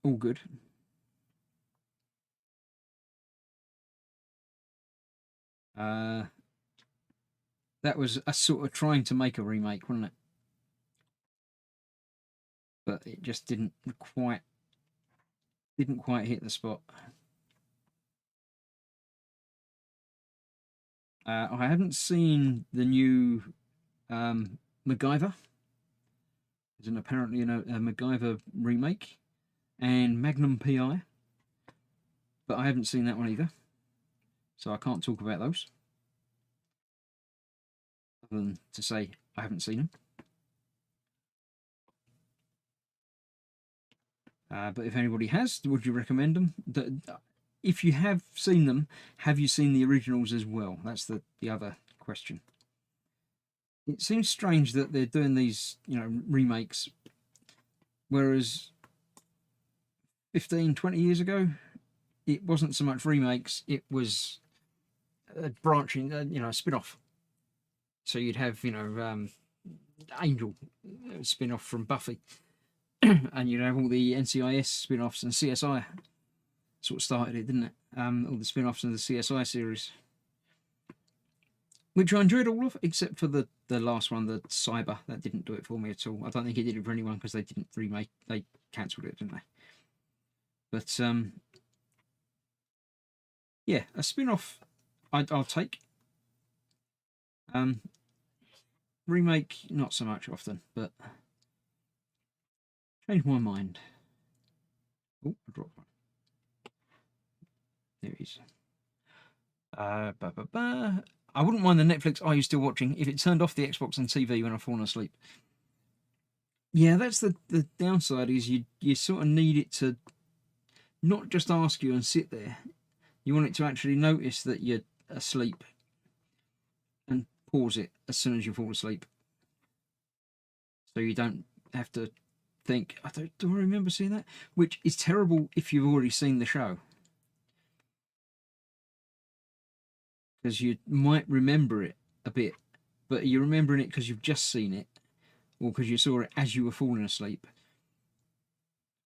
all good. That was a sort of trying to make a remake, wasn't it? But it just didn't quite hit the spot. I haven't seen the new Macgyver. There's apparently a Macgyver remake and Magnum PI, but I haven't seen that one either, so I can't talk about those other than to say I haven't seen them. But if anybody has, would you recommend them? If you have seen them, have you seen the originals as well? That's the other question. it seems strange that they're doing these, remakes, whereas 15, 20 years ago, it wasn't so much remakes, it was a branching, a spin-off. So you'd have, Angel spin-off from Buffy, and you'd have all the NCIS spin-offs, and CSI sort of started it, didn't it? All the spin-offs of the CSI series, which I enjoyed all of, except for the last one, the Cyber. That didn't do it for me at all. I don't think it did it for anyone because they didn't remake, they cancelled it, didn't they? But yeah, a spin-off I'll take. Remake, not so much often, but changed my mind. Oh, I dropped one. There it is. I wouldn't mind the Netflix Are You Still Watching if it turned off the Xbox and TV when I've fallen asleep. Yeah, that's the downside, is you sort of need it to not just ask you and sit there. You want it to actually notice that you're asleep and pause it as soon as you fall asleep. So you don't have to think, do I remember seeing that? Which is terrible if you've already seen the show. Because you might remember it a bit, but you're remembering it because you've just seen it, or because you saw it as you were falling asleep.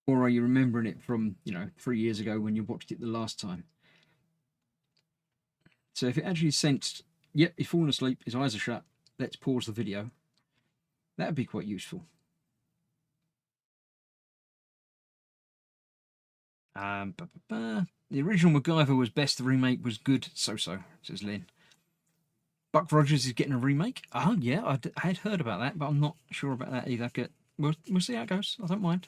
Or are you remembering it from, 3 years ago when you watched it the last time? So if it actually sensed, yep, he's fallen asleep, his eyes are shut, let's pause the video, that would be quite useful. The original Macgyver was best, the remake was good, so-so, says Lynn. Buck Rogers is getting a remake? Oh, yeah, I had heard about that, but I'm not sure about that either. We'll see how it goes. I don't mind.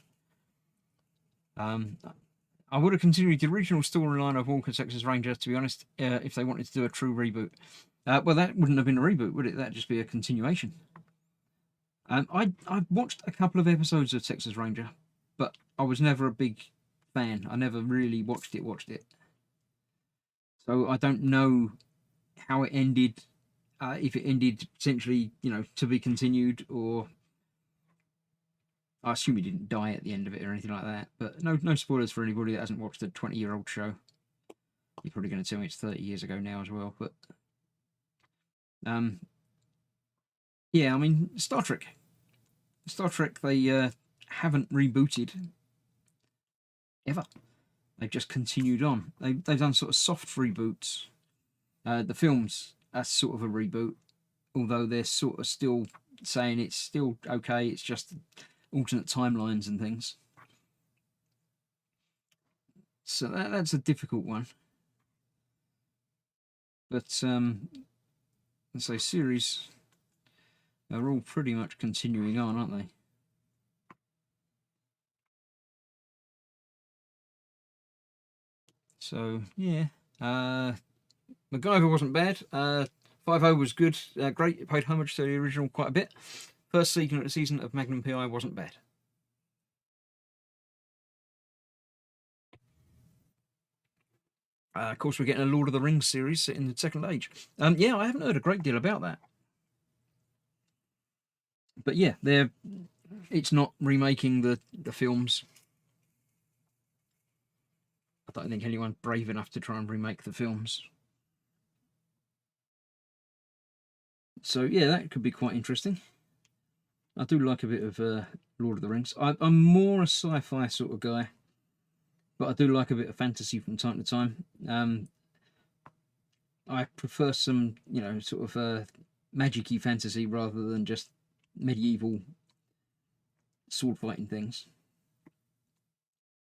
I would have continued the original storyline of Walker Texas Ranger, to be honest, if they wanted to do a true reboot. Well, that wouldn't have been a reboot, would it? That'd just be a continuation. I watched a couple of episodes of Texas Ranger, but I was never a big fan. I never really watched it. So I don't know how it ended, if it ended potentially, to be continued, or I assume he didn't die at the end of it or anything like that. But no spoilers for anybody that hasn't watched a 20-year-old show. You're probably going to tell me it's 30 years ago now as well, but yeah, I mean, Star Trek, they haven't rebooted ever. They've just continued on. They've done sort of soft reboots. The films are sort of a reboot, although they're sort of still saying it's still okay, it's just alternate timelines and things. So that's a difficult one. But so series are all pretty much continuing on, aren't they? So yeah, Macgyver wasn't bad. 5-0 was good, great. It paid homage to the original quite a bit. First season of Magnum PI wasn't bad. Of course, we're getting a Lord of the Rings series set in the Second Age. Yeah, I haven't heard a great deal about that. But yeah, it's not remaking the films. I don't think anyone's brave enough to try and remake the films. So yeah, that could be quite interesting. I do like a bit of Lord of the Rings. I'm more a sci-fi sort of guy, but I do like a bit of fantasy from time to time. I prefer some, sort of magic-y fantasy rather than just medieval sword fighting things.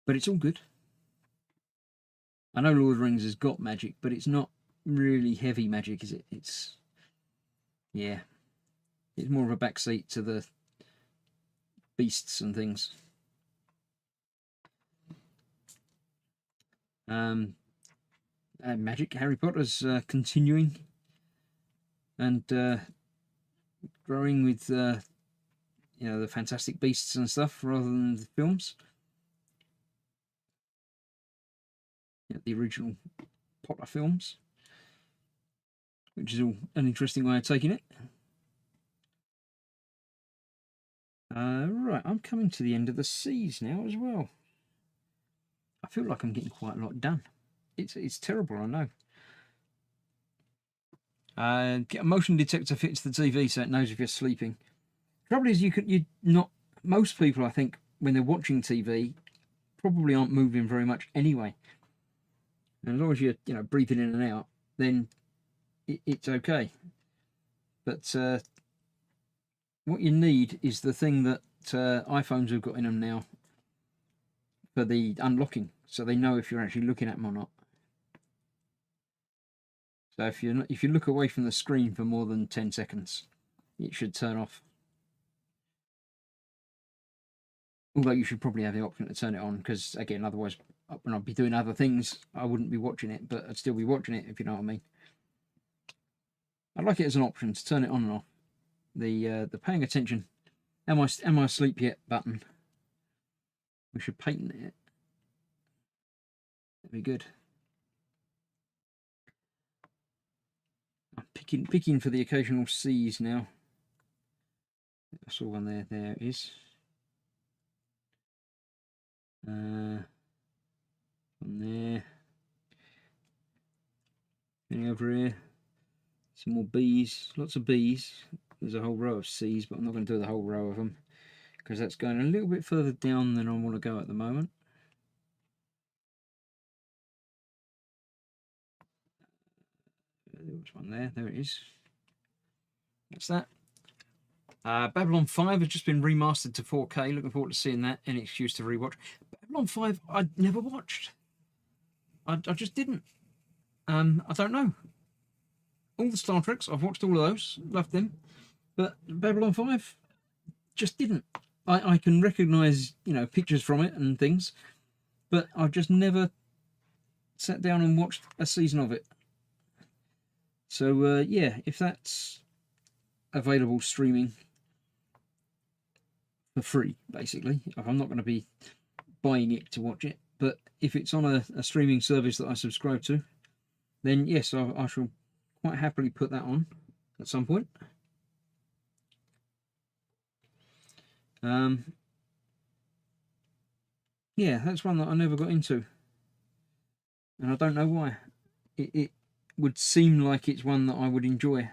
But it's all good. I know Lord of the Rings has got magic, but it's not really heavy magic, is it? It's more of a backseat to the beasts and things. And magic, Harry Potter's continuing and growing with the Fantastic Beasts and stuff rather than the films. The original Potter films, which is all an interesting way of taking it. Right, I'm coming to the end of the seas now as well. I feel like I'm getting quite a lot done. It's terrible, I know. Get a motion detector fits the TV so it knows if you're sleeping. Trouble is, you not most people, I think, when they're watching TV, probably aren't moving very much anyway. And as long as you're breathing in and out, then it's okay. But what you need is the thing that iPhones have got in them now for the unlocking, so they know if you're actually looking at them or not. So if you look away from the screen for more than 10 seconds, it should turn off. Although you should probably have the option to turn it on, because again, otherwise when I'd be doing other things, I wouldn't be watching it, but I'd still be watching it, if you know what I mean. I like it as an option to turn it on and off. The paying attention, am I asleep yet button. We should patent it. That'd be good. I'm picking for the occasional C's now. I saw one there. There it is. One there. Anything over here? Some more B's. Lots of B's. There's a whole row of C's, but I'm not going to do the whole row of them because that's going a little bit further down than I want to go at the moment. There was one there. There it is. That's that. Babylon 5 has just been remastered to 4K. Looking forward to seeing that. Any excuse to rewatch. Babylon 5 I never watched. I just didn't. I don't know. All the Star Treks, I've watched all of those. Loved them. But Babylon 5 just didn't. I can recognise, pictures from it and things, but I've just never sat down and watched a season of it. So, yeah, if that's available streaming for free, basically, I'm not going to be buying it to watch it, but if it's on a streaming service that I subscribe to, then yes, I shall quite happily put that on at some point. Yeah, that's one that I never got into, and I don't know why. It would seem like it's one that I would enjoy,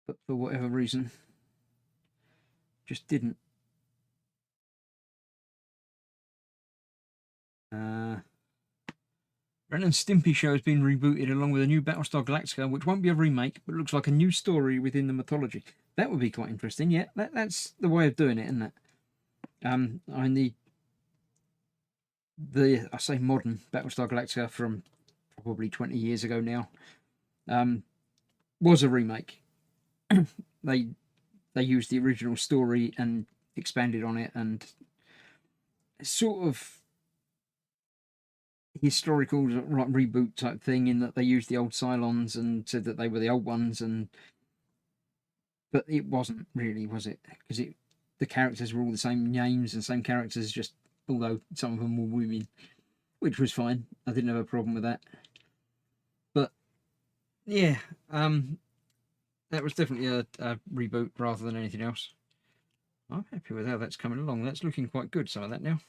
but for whatever reason, just didn't. Ren and Stimpy show has been rebooted along with a new Battlestar Galactica, which won't be a remake, but looks like a new story within the mythology. That would be quite interesting. Yeah, that's the way of doing it, isn't it? I need I say modern Battlestar Galactica from probably 20 years ago now. Was a remake. They used the original story and expanded on it, and sort of historical like reboot type thing in that they used the old Cylons and said that they were the old ones, but it wasn't really, was it? Because the characters were all the same names and same characters, just although some of them were women, which was fine. I didn't have a problem with that. But yeah, that was definitely a reboot rather than anything else. I'm happy with how that's coming along. That's looking quite good, some of that now.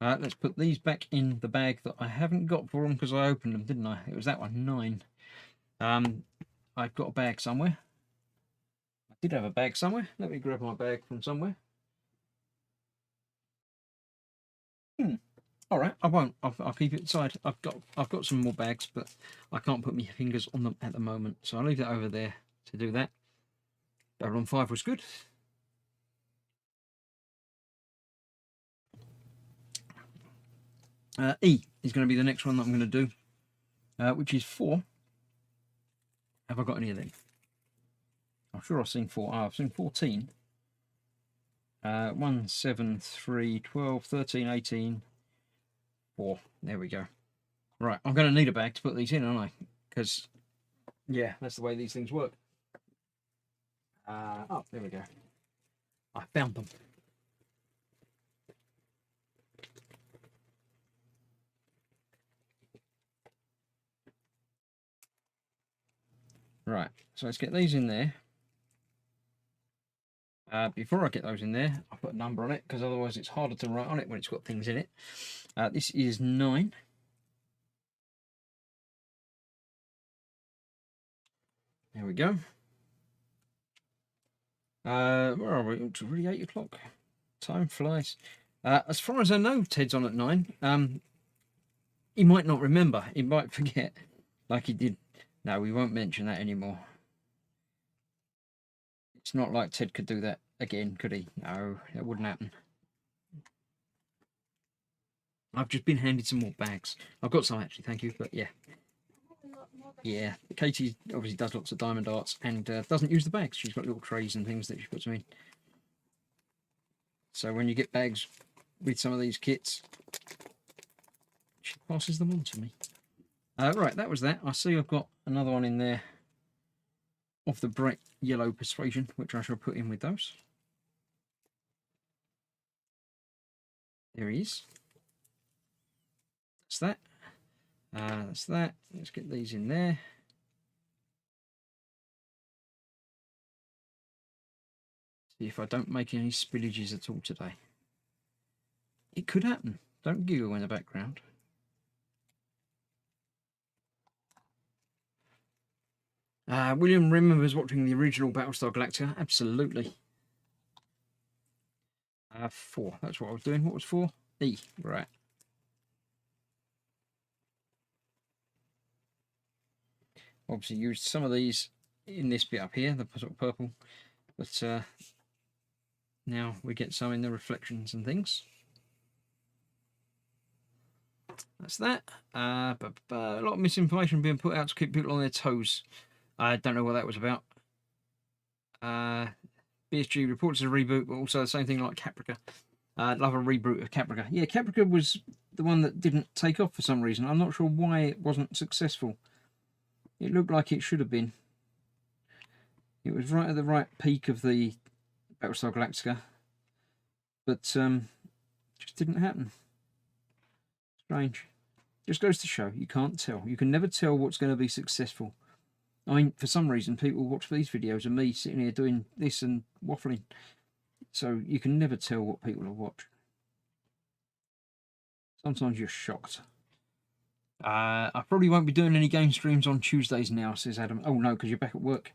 Let's put these back in the bag that I haven't got for them because I opened them, didn't I? It was that one, 9. I've got a bag somewhere. I did have a bag somewhere. Let me grab my bag from somewhere. All right, I won't. I'll keep it aside. I've got some more bags, but I can't put my fingers on them at the moment, so I'll leave that over there to do that. Babylon 5 was good. E is going to be the next one that I'm going to do, which is 4. Have I got any of them? I'm sure I've seen 4. I've seen 14. 1, 7, 3, 12, 13, 18, 4. There we go. Right, I'm going to need a bag to put these in, aren't I? Because, yeah, that's the way these things work. Oh, there we go. I found them. Right, so let's get these in there. Before I get those in there, I'll put a number on it, because otherwise it's harder to write on it when it's got things in it. This is 9. There we go. Where are we? It's already 8 o'clock. Time flies. As far as I know, Ted's on at 9. He might not remember. He might forget, like he did. No, we won't mention that anymore. It's not like Ted could do that again, could he? No, that wouldn't happen. I've just been handed some more bags. I've got some actually, thank you, but yeah. Yeah, Katie obviously does lots of diamond arts and doesn't use the bags. She's got little trays and things that she puts them in. So when you get bags with some of these kits, she passes them on to me. Right, that was that. I see I've got another one in there of the bright yellow Persuasion, which I shall put in with those. There he is. That's that. That's that. Let's get these in there. See if I don't make any spillages at all today. It could happen. Don't giggle in the background. William remembers watching the original Battlestar Galactica. Absolutely. 4. That's what I was doing. What was 4? E. Right. Obviously used some of these in this bit up here, the sort of purple. But now we get some in the reflections and things. That's that. But a lot of misinformation being put out to keep people on their toes. I don't know what that was about. BSG reports a reboot, but also the same thing like Caprica. I'd love a reboot of Caprica. Yeah, Caprica was the one that didn't take off for some reason. I'm not sure why it wasn't successful. It looked like it should have been. It was right at the right peak of the Battlestar Galactica, but just didn't happen. Strange. Just goes to show you can't tell. You can never tell what's going to be successful. I mean, for some reason, people watch these videos of me sitting here doing this and waffling. So you can never tell what people will watch. Sometimes you're shocked. I probably won't be doing any game streams on Tuesdays now, says Adam. Oh no, because you're back at work.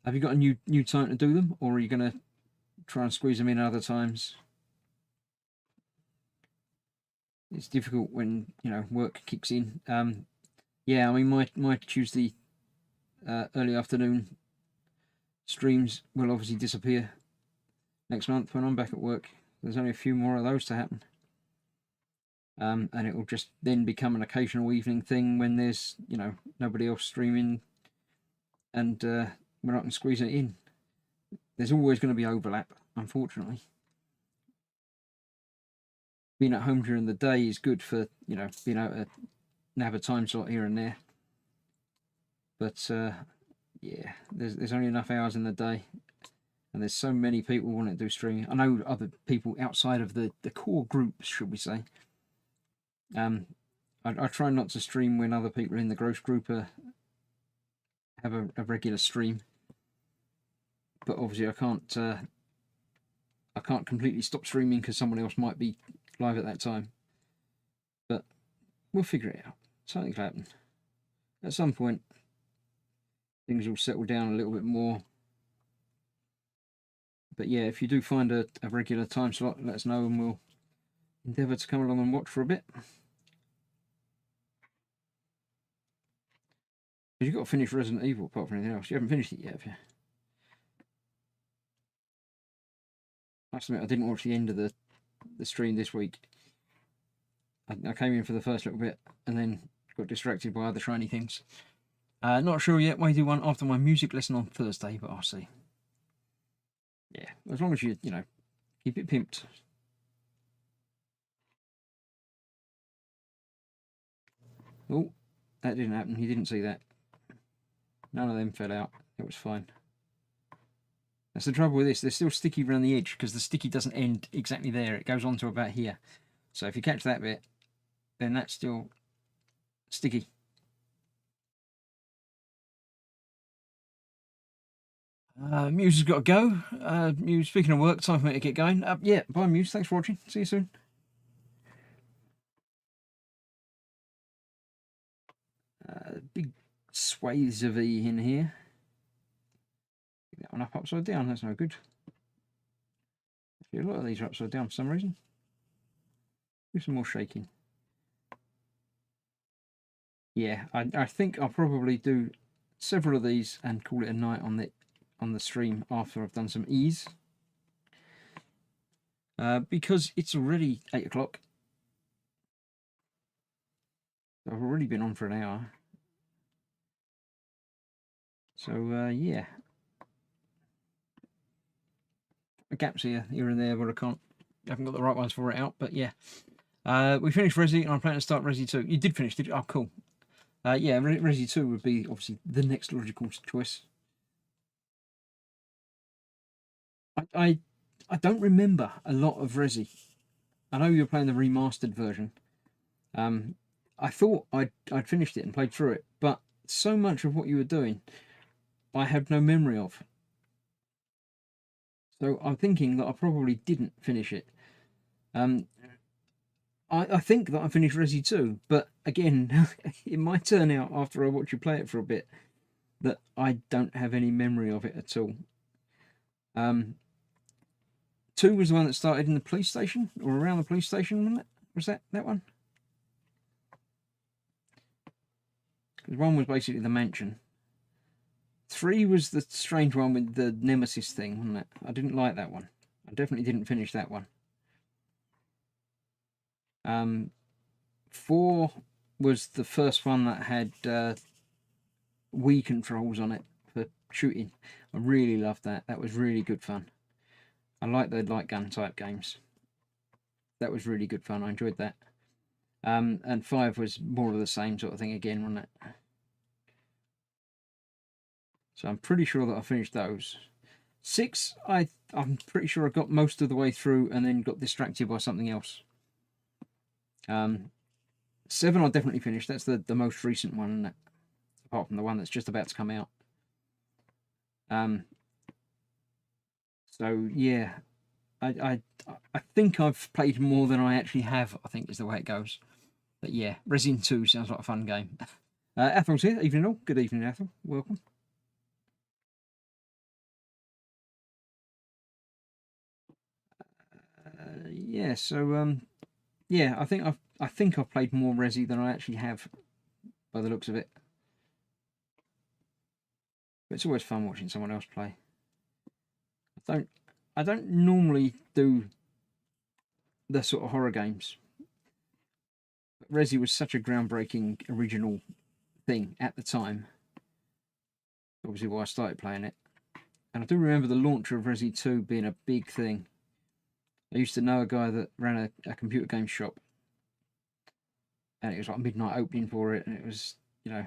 Have you got a new time to do them, or are you going to try and squeeze them in other times? It's difficult when, you know, work kicks in. Yeah, I mean, my Tuesday early afternoon streams will obviously disappear next month when I'm back at work. There's only a few more of those to happen. And it will just then become an occasional evening thing when there's, you know, nobody else streaming and when I can squeeze it in. There's always going to be overlap, unfortunately. Being at home during the day is good for, you know, being able to nab a time slot here and there. But yeah, there's only enough hours in the day, and there's so many people wanting to do streaming. I know other people outside of the core groups, should we say. I try not to stream when other people in the gross group have a regular stream, but obviously I can't completely stop streaming because someone else might be live at that time. But we'll figure it out. Something will happen at some point. Things will settle down a little bit more. But yeah, if you do find a regular time slot, let us know and we'll endeavour to come along and watch for a bit. You've got to finish Resident Evil apart from anything else. You haven't finished it yet, have you? I have to admit, I didn't watch the end of the stream this week. I came in for the first little bit and then got distracted by other shiny things. Not sure yet. May do one after my music lesson on Thursday, but I'll see. Yeah, as long as you know, keep it pimped. Oh, that didn't happen. You didn't see that. None of them fell out. It was fine. That's the trouble with this. They're still sticky around the edge because the sticky doesn't end exactly there. It goes on to about here. So if you catch that bit, then that's still sticky. Muse has got to go. Muse, speaking of work, time for me to get going. Yeah, bye Muse, thanks for watching. See you soon. Big swathes of E in here. Get that one up upside down, that's no good. A lot of these are upside down for some reason. Do some more shaking. Yeah, I think I'll probably do several of these and call it a night on the stream after I've done some E's. Because it's already 8 o'clock. I've already been on for an hour. So yeah. Gaps here and there where I haven't got the right ones for it out, but yeah. We finished Resi and I'm planning to start Resi 2. You did finish, did you? Oh, cool. Yeah, Resi 2 would be obviously the next logical choice. I don't remember a lot of Resi. I know you were playing the remastered version. I thought I'd finished it and played through it, but so much of what you were doing, I had no memory of. So I'm thinking that I probably didn't finish it. I think that I finished Resi 2, but again, it might turn out after I watch you play it for a bit that I don't have any memory of it at all. 2 was the one that started in the police station, or around the police station, wasn't it? Was that one? Because 1 was basically the mansion. 3 was the strange one with the Nemesis thing, wasn't it? I didn't like that one. I definitely didn't finish that one. 4 was the first one that had Wii controls on it for shooting. I really loved that. That was really good fun. I like the light gun type games. That was really good fun. I enjoyed that. And 5 was more of the same sort of thing again, wasn't it? So I'm pretty sure that I finished those. 6, I'm pretty sure I got most of the way through and then got distracted by something else. 7 I definitely finished. That's the most recent one, isn't it? Apart from the one that's just about to come out. So yeah, I think I've played more than I actually have, I think is the way it goes. But yeah, Resident 2 sounds like a fun game. Ethel's here. Evening all. Good evening, Ethel. Welcome. Yeah, so yeah, I think I've played more Resi than I actually have by the looks of it. But it's always fun watching someone else play. I don't normally do the sort of horror games. But Resi was such a groundbreaking original thing at the time. Obviously why I started playing it. And I do remember the launcher of Resi 2 being a big thing. I used to know a guy that ran a computer game shop. And it was like midnight opening for it, and it was, you know,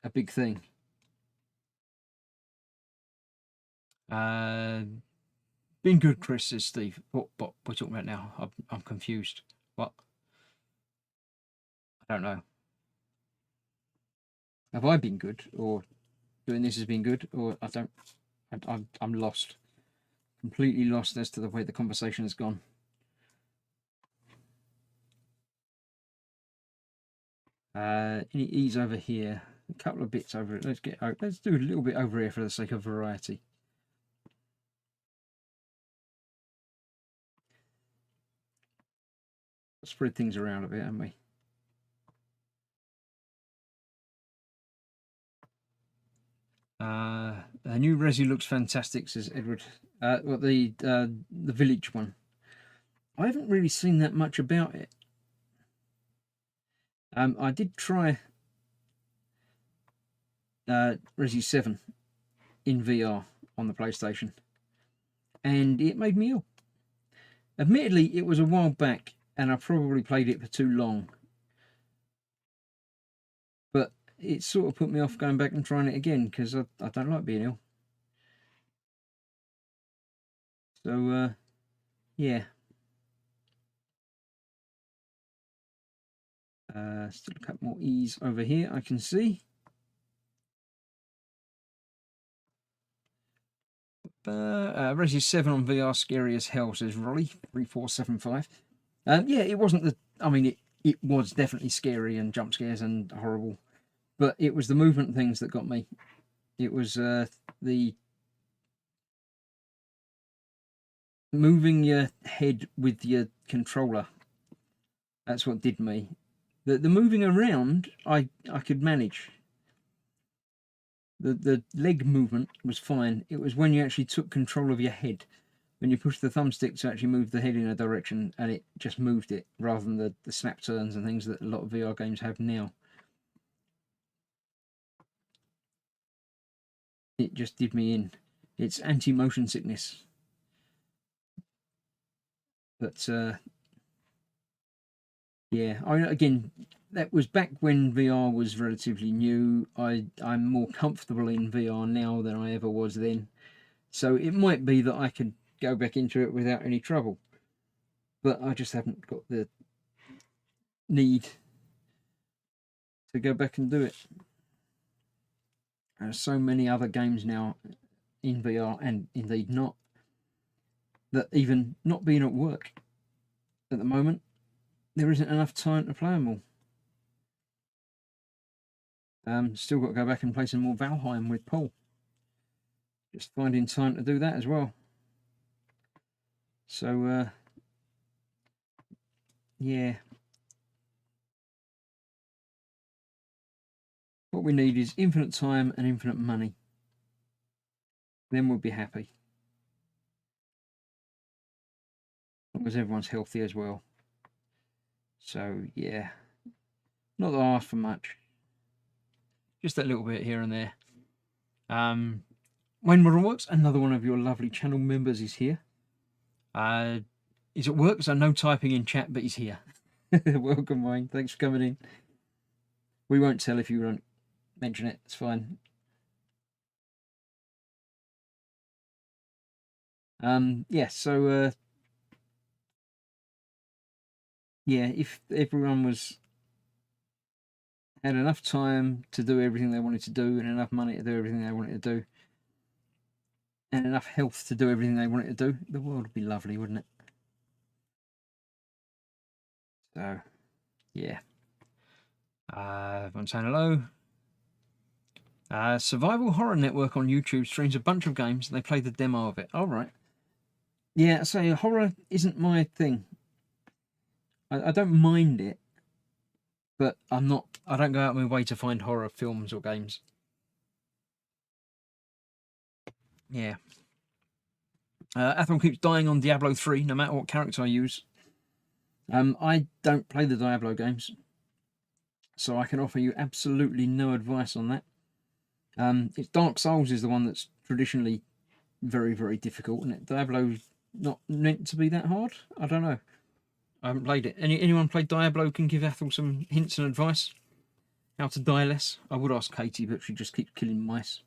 a big thing. Been good, Chris, says Steve. What we're talking about now? I'm confused. What? I don't know. Have I been good, or doing this has been good, or I don't? I'm lost, completely lost as to the way the conversation has gone. Any E's over here? A couple of bits over it. Let's do a little bit over here for the sake of variety. Spread things around a bit, haven't we? The new Resi looks fantastic, says Edward. Well, the village one. I haven't really seen that much about it. I did try Resi 7 in VR on the PlayStation, and it made me ill. Admittedly, it was a while back, and I probably played it for too long. But it sort of put me off going back and trying it again, because I don't like being ill. So, yeah. Still a couple more E's over here, I can see. Resi 7 on VR, scary as hell, says Rolly 3475. Yeah, it wasn't the. I mean, it was definitely scary and jump scares and horrible, but it was the movement things that got me. It was the moving your head with your controller. That's what did me. The moving around, I could manage. The leg movement was fine. It was when you actually took control of your head, when you pushed the thumbstick to actually move the head in a direction, and it just moved it, rather than the snap turns and things that a lot of VR games have now. It just did me in. It's anti-motion sickness. But yeah, again, that was back when VR was relatively new. I'm more comfortable in VR now than I ever was then. So it might be that I could go back into it without any trouble. But I just haven't got the need to go back and do it. There's so many other games now in VR, and indeed not, that even not being at work at the moment, there isn't enough time to play them all. Still got to go back and play some more Valheim with Paul. Just finding time to do that as well. So, yeah. What we need is infinite time and infinite money. Then we'll be happy. As long as everyone's healthy as well. So, yeah. Not that I ask for much. Just that little bit here and there. Wayne Modern Works, another one of your lovely channel members, is here. He's at work, so no typing in chat, but he's here. Welcome, Wayne. Thanks for coming in. We won't tell if you don't mention it. It's fine. Yeah, so yeah, if everyone had enough time to do everything they wanted to do, and enough money to do everything they wanted to do, and enough health to do everything they wanted to do, the world would be lovely, wouldn't it? So, yeah. Everyone's saying hello. Survival Horror Network on YouTube streams a bunch of games, and they play the demo of it. All right. Yeah, so horror isn't my thing. I don't mind it, but I don't go out of my way to find horror films or games. Yeah. Athel keeps dying on Diablo 3, no matter what character I use. I don't play the Diablo games, so I can offer you absolutely no advice on that. It's Dark Souls is the one that's traditionally very, very difficult, and Diablo's not meant to be that hard. I don't know. I haven't played it. Anyone played Diablo can give Athel some hints and advice how to die less. I would ask Katie, but she just keeps killing mice.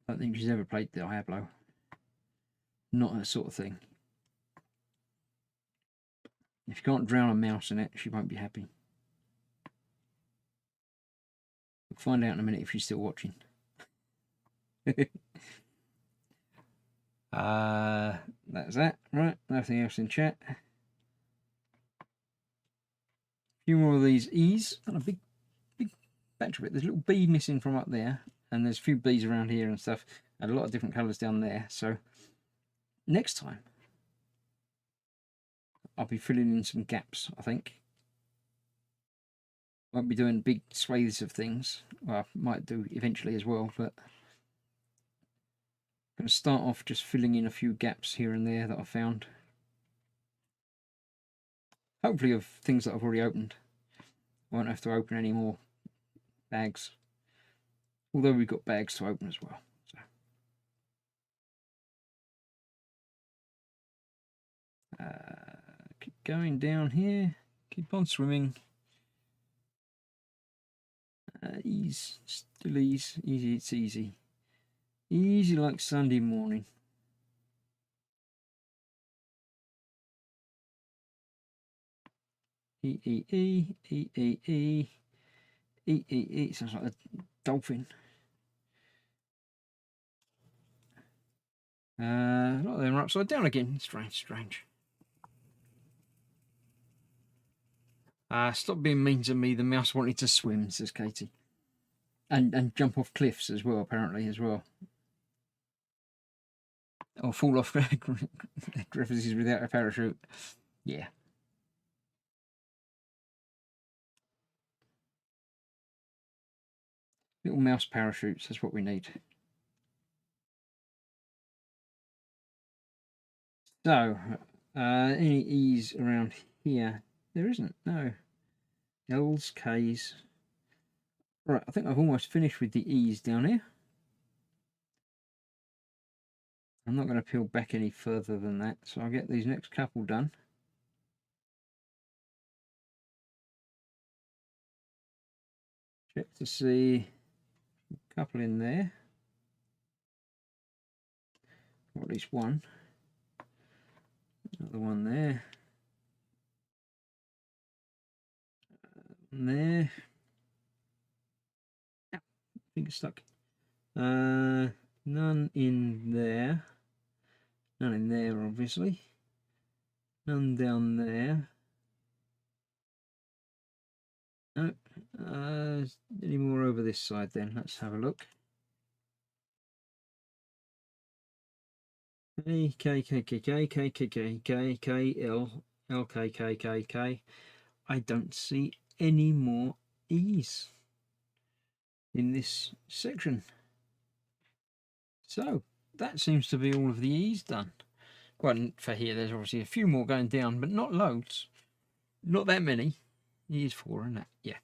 I don't think she's ever played Diablo. Not her sort of thing. If you can't drown a mouse in it, she won't be happy. We'll find out in a minute if she's still watching. That's that. Right, nothing else in chat. A few more of these E's. And a big batch of it. There's a little bee missing from up there. And there's a few bees around here and stuff. And a lot of different colours down there. So, next time, I'll be filling in some gaps, I think. Won't be doing big swathes of things. Well, I might do eventually as well, but I'm going to start off just filling in a few gaps here and there that I found. Hopefully of things that I've already opened. I won't have to open any more bags. Although we've got bags to open as well. So. Keep going down here. Keep on swimming. Ease. Still ease. Easy, it's easy. Easy like Sunday morning. E. Sounds like a dolphin. A lot of them are upside down again. Strange, strange. Stop being mean to me. The mouse wanted to swim, says Katie. And jump off cliffs as well, apparently, as well. Or fall off crevices without a parachute. Yeah. Little mouse parachutes, that's what we need. So, any E's around here? There isn't, no. L's, K's. Right, I think I've almost finished with the E's down here. I'm not going to peel back any further than that, so I'll get these next couple done. Check to see a couple in there. Or at least one. Another one there. There. I think it's stuck. None in there. None in there, obviously. None down there. No. Any more over this side then? Let's have a look. K, K, K, K, K, K, K, K, K, K, L, L, K, K, K, K. I don't see any more E's in this section. So that seems to be all of the E's done. Well, for here, there's obviously a few more going down, but not loads. Not that many. Here's 4, isn't it? Yeah.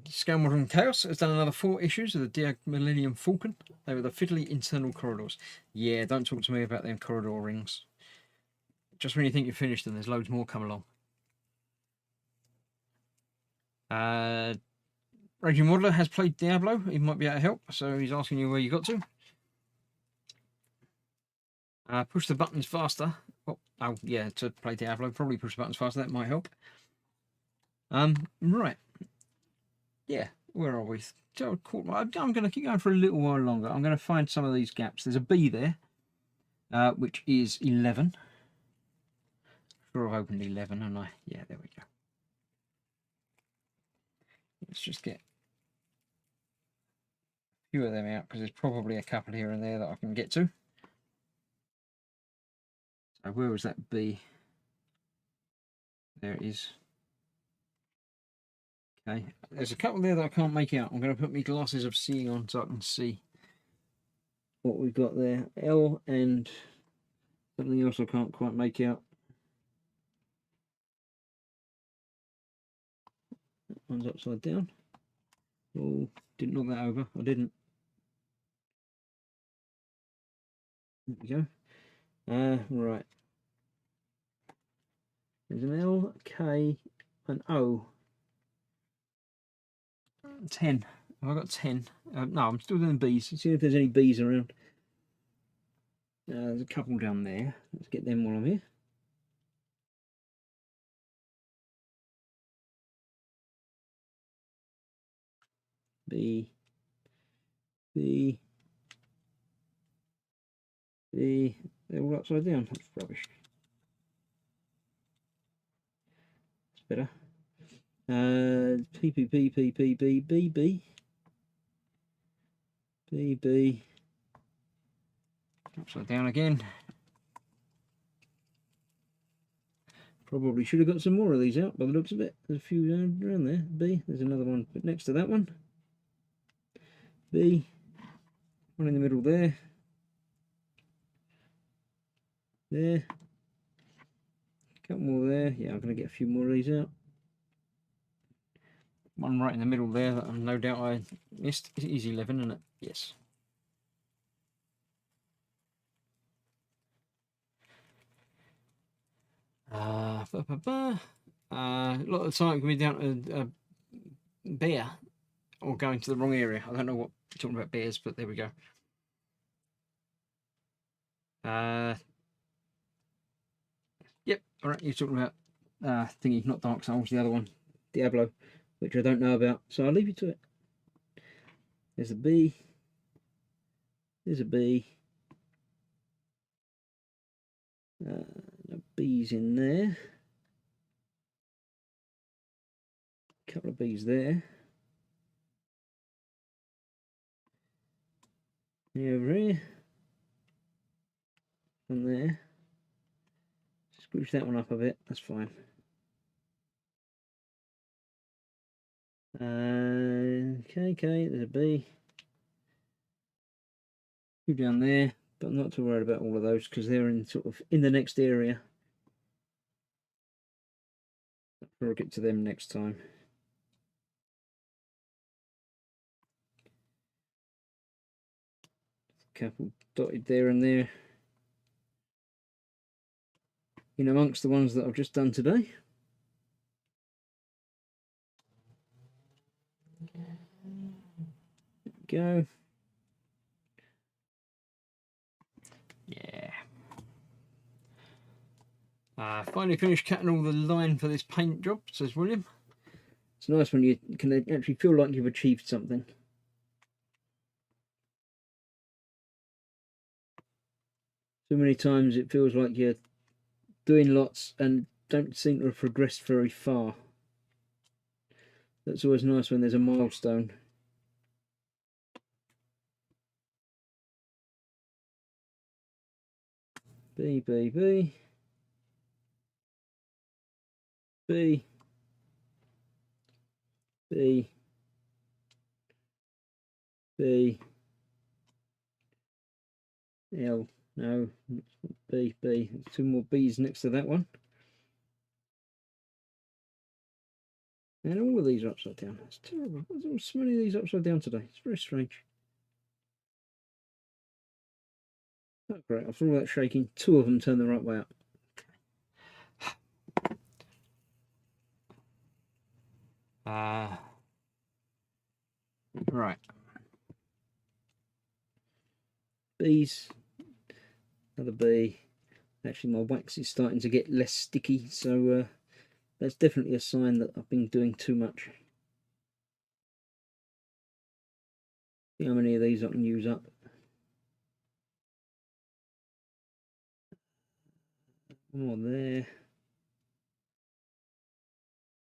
Scale Model and Chaos has done another 4 issues of the Dear Millennium Falcon. They were the fiddly internal corridors. Yeah, don't talk to me about them corridor rings. Just when you think you've finished them, there's loads more come along. Raging Modeler has played Diablo. He might be able to help, so he's asking you where you got to. Push the buttons faster. Oh, yeah, to play Diablo, probably push the buttons faster. That might help. Right. Yeah, where are we? I'm going to keep going for a little while longer. I'm going to find some of these gaps. There's a B there, which is 11. Sure, I've opened 11, haven't I? Yeah, there we go. Let's just get a few of them out because there's probably a couple here and there that I can get to. So where was that B? There it is. Okay, there's a couple there that I can't make out. I'm going to put my glasses of seeing on so I can see what we've got there. L and something else I can't quite make out. That one's upside down. Oh, didn't knock that over. I didn't. There we go. Right. There's an L, K, an O. 10. Have I got 10? No, I'm still doing B's. Let's see if there's any B's around. There's a couple down there. Let's get them while I'm here. B, B, B. They're all upside down. That's rubbish. It's better. P, P, P, P, P, B, B, B. B, B. Upside down again. Probably should have got some more of these out by the looks of it. There's a few around there. B. There's another one next to that one. B. One in the middle there. There. A couple more there. Yeah, I'm going to get a few more of these out. One right in the middle there that no doubt I missed. Is it easy 11, isn't it? Yes. A lot of the time it can be down to a bear or going to the wrong area. I don't know what you're talking about bears, but there we go. Yep, alright, you're talking about thingy, not Dark Souls, the other one, Diablo, which I don't know about, so I'll leave you to it. There's a B, There's a bee. No bees in there. A couple of bees there. Over here. One there. Scooch that one up a bit, that's fine. Okay, there's a bee. Two down there, but I'm not too worried about all of those because they're in sort of in the next area. I'll get to them next time. A couple dotted there and there. In amongst the ones that I've just done today. Go. Yeah. Finally finished cutting all the line for this paint job, says William. It's nice when you can actually feel like you've achieved something. So many times it feels like you're doing lots and don't seem to have progressed very far. That's always nice when there's a milestone. B, B, B. B. B. B. L. No. B, B. There's two more B's next to that one. And all of these are upside down. That's terrible. There's so many of these upside down today. It's very strange. Oh, great. After all that shaking, two of them turn the right way up. Right. Bees. Another bee. Actually, my wax is starting to get less sticky, so that's definitely a sign that I've been doing too much. See how many of these I can use up. One more there.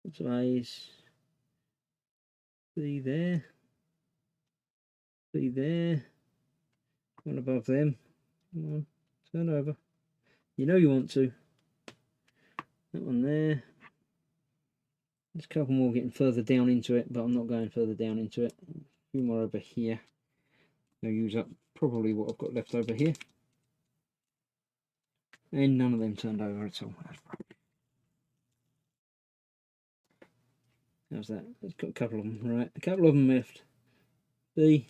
Lots of A's. B there. B there. One above them. Come on, turn over. You know you want to. That one there. There's a couple more getting further down into it, but I'm not going further down into it. A few more over here. I'll use up probably what I've got left over here. And none of them turned over at all. How's that? Let's got a couple of them, right? A couple of them left. B.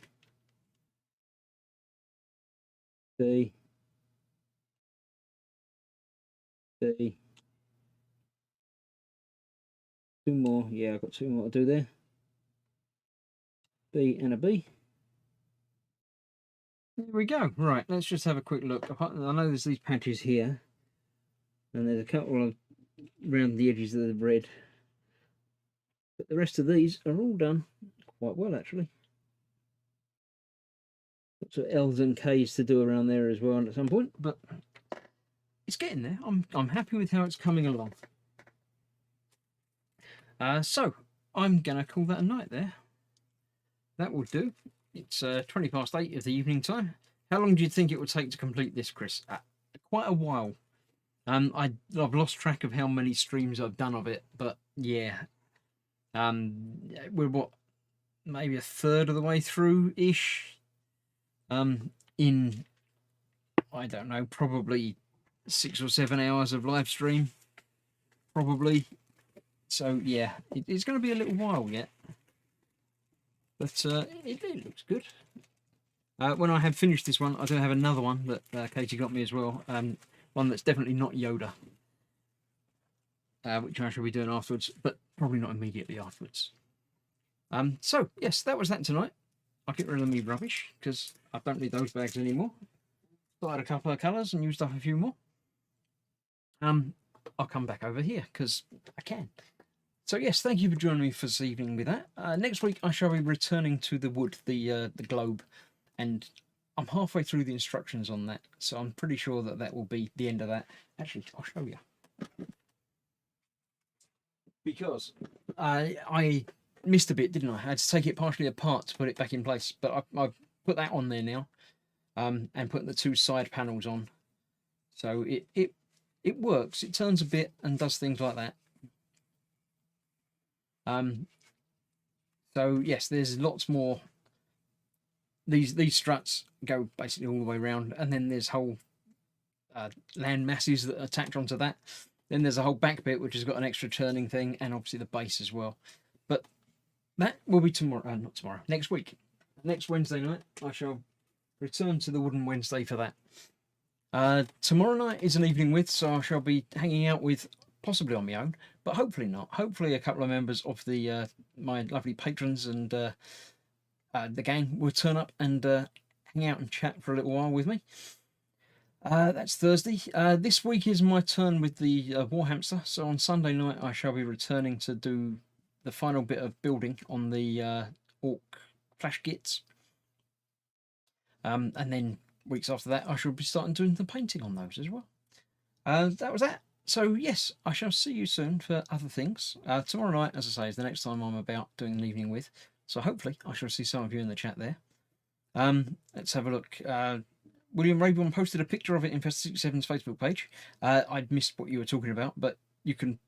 B. B. Two more. Yeah, I've got two more to do there. B and a B. There we go. Right, let's just have a quick look. I know there's these patches here. And there's a couple of around the edges of the red. But the rest of these are all done quite well, actually. Lots of L's and K's to do around there as well at some point, but it's getting there. I'm happy with how it's coming along. So I'm gonna call that a night there. That will do. It's 20 past 8 of the evening time. How long do you think it would take to complete this, Chris? Quite a while. I've lost track of how many streams I've done of it, but yeah. We're what, maybe a third of the way through ish. In, I don't know, probably 6 or 7 hours of live stream, probably. So yeah, it's going to be a little while yet, but it looks good. When I have finished this one, I do have another one that Katie got me as well. One that's definitely not Yoda, which I shall be doing afterwards, but probably not immediately afterwards. So yes, that was that tonight. I'll get rid of me rubbish because I don't need those bags anymore. Started a couple of colours and used up a few more. I'll come back over here because I can. So yes, thank you for joining me for this evening with that. Next week I shall be returning to the wood, the globe, and I'm halfway through the instructions on that, so I'm pretty sure that that will be the end of that. Actually, I'll show you. Because I missed a bit, didn't I? I had to take it partially apart to put it back in place, but I've put that on there now, and put the 2 side panels on. So it works. It turns a bit and does things like that. So yes, there's lots more. These struts go basically all the way around, and then there's whole land masses that are tacked onto that. Then there's a whole back bit which has got an extra turning thing, and obviously the base as well. But that will be tomorrow, not tomorrow, next week. Next Wednesday night, I shall return to the Wooden Wednesday for that. Tomorrow night is an evening with, so I shall be hanging out with, possibly on my own, but hopefully not. Hopefully a couple of members of the my lovely patrons and the gang will turn up and hang out and chat for a little while with me. That's Thursday. This week is my turn with the War Hamster, so on Sunday night I shall be returning to do the final bit of building on the Orc Flash Kits. And then weeks after that I shall be starting doing the painting on those as well. That was that. So yes, I shall see you soon for other things. Tomorrow night, as I say, is the next time I'm about doing an evening with. So hopefully I shall see some of you in the chat there. Let's have a look. William Rayburn posted a picture of it in Fest 67's Facebook page. I'd missed what you were talking about, but you can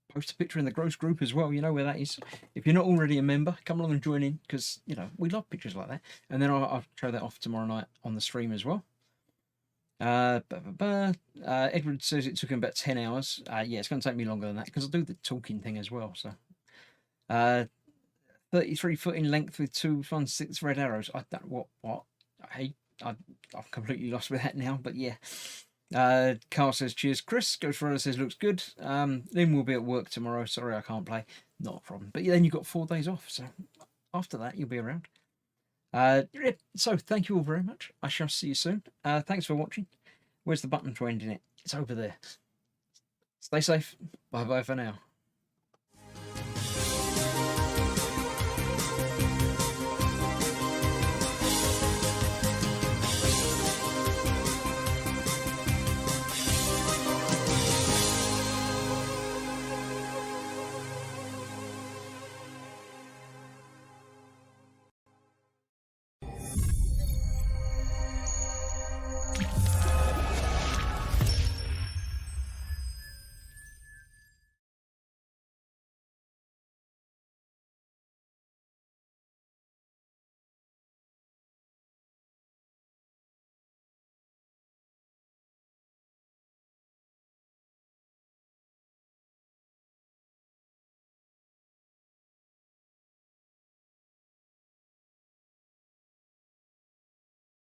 post a picture in the Gross group as well. You know where that is. If you're not already a member, come along and join in, because, you know, we love pictures like that. And then I'll show that off tomorrow night on the stream as well. Edward says it took him about 10 hours. Yeah, it's going to take me longer than that, because I do the talking thing as well. So 33 foot in length with 2 fun 6 red arrows. I don't what I've completely lost with that now, but yeah. Carl says cheers. Chris Ghost Rider says looks good. Lynn will be at work tomorrow. Sorry I can't play. Not a problem. But then you've got 4 days off, so after that you'll be around. So thank you all very much. I shall see you soon. Thanks for watching. Where's the button for ending it? It's over there. Stay safe. Bye bye for now.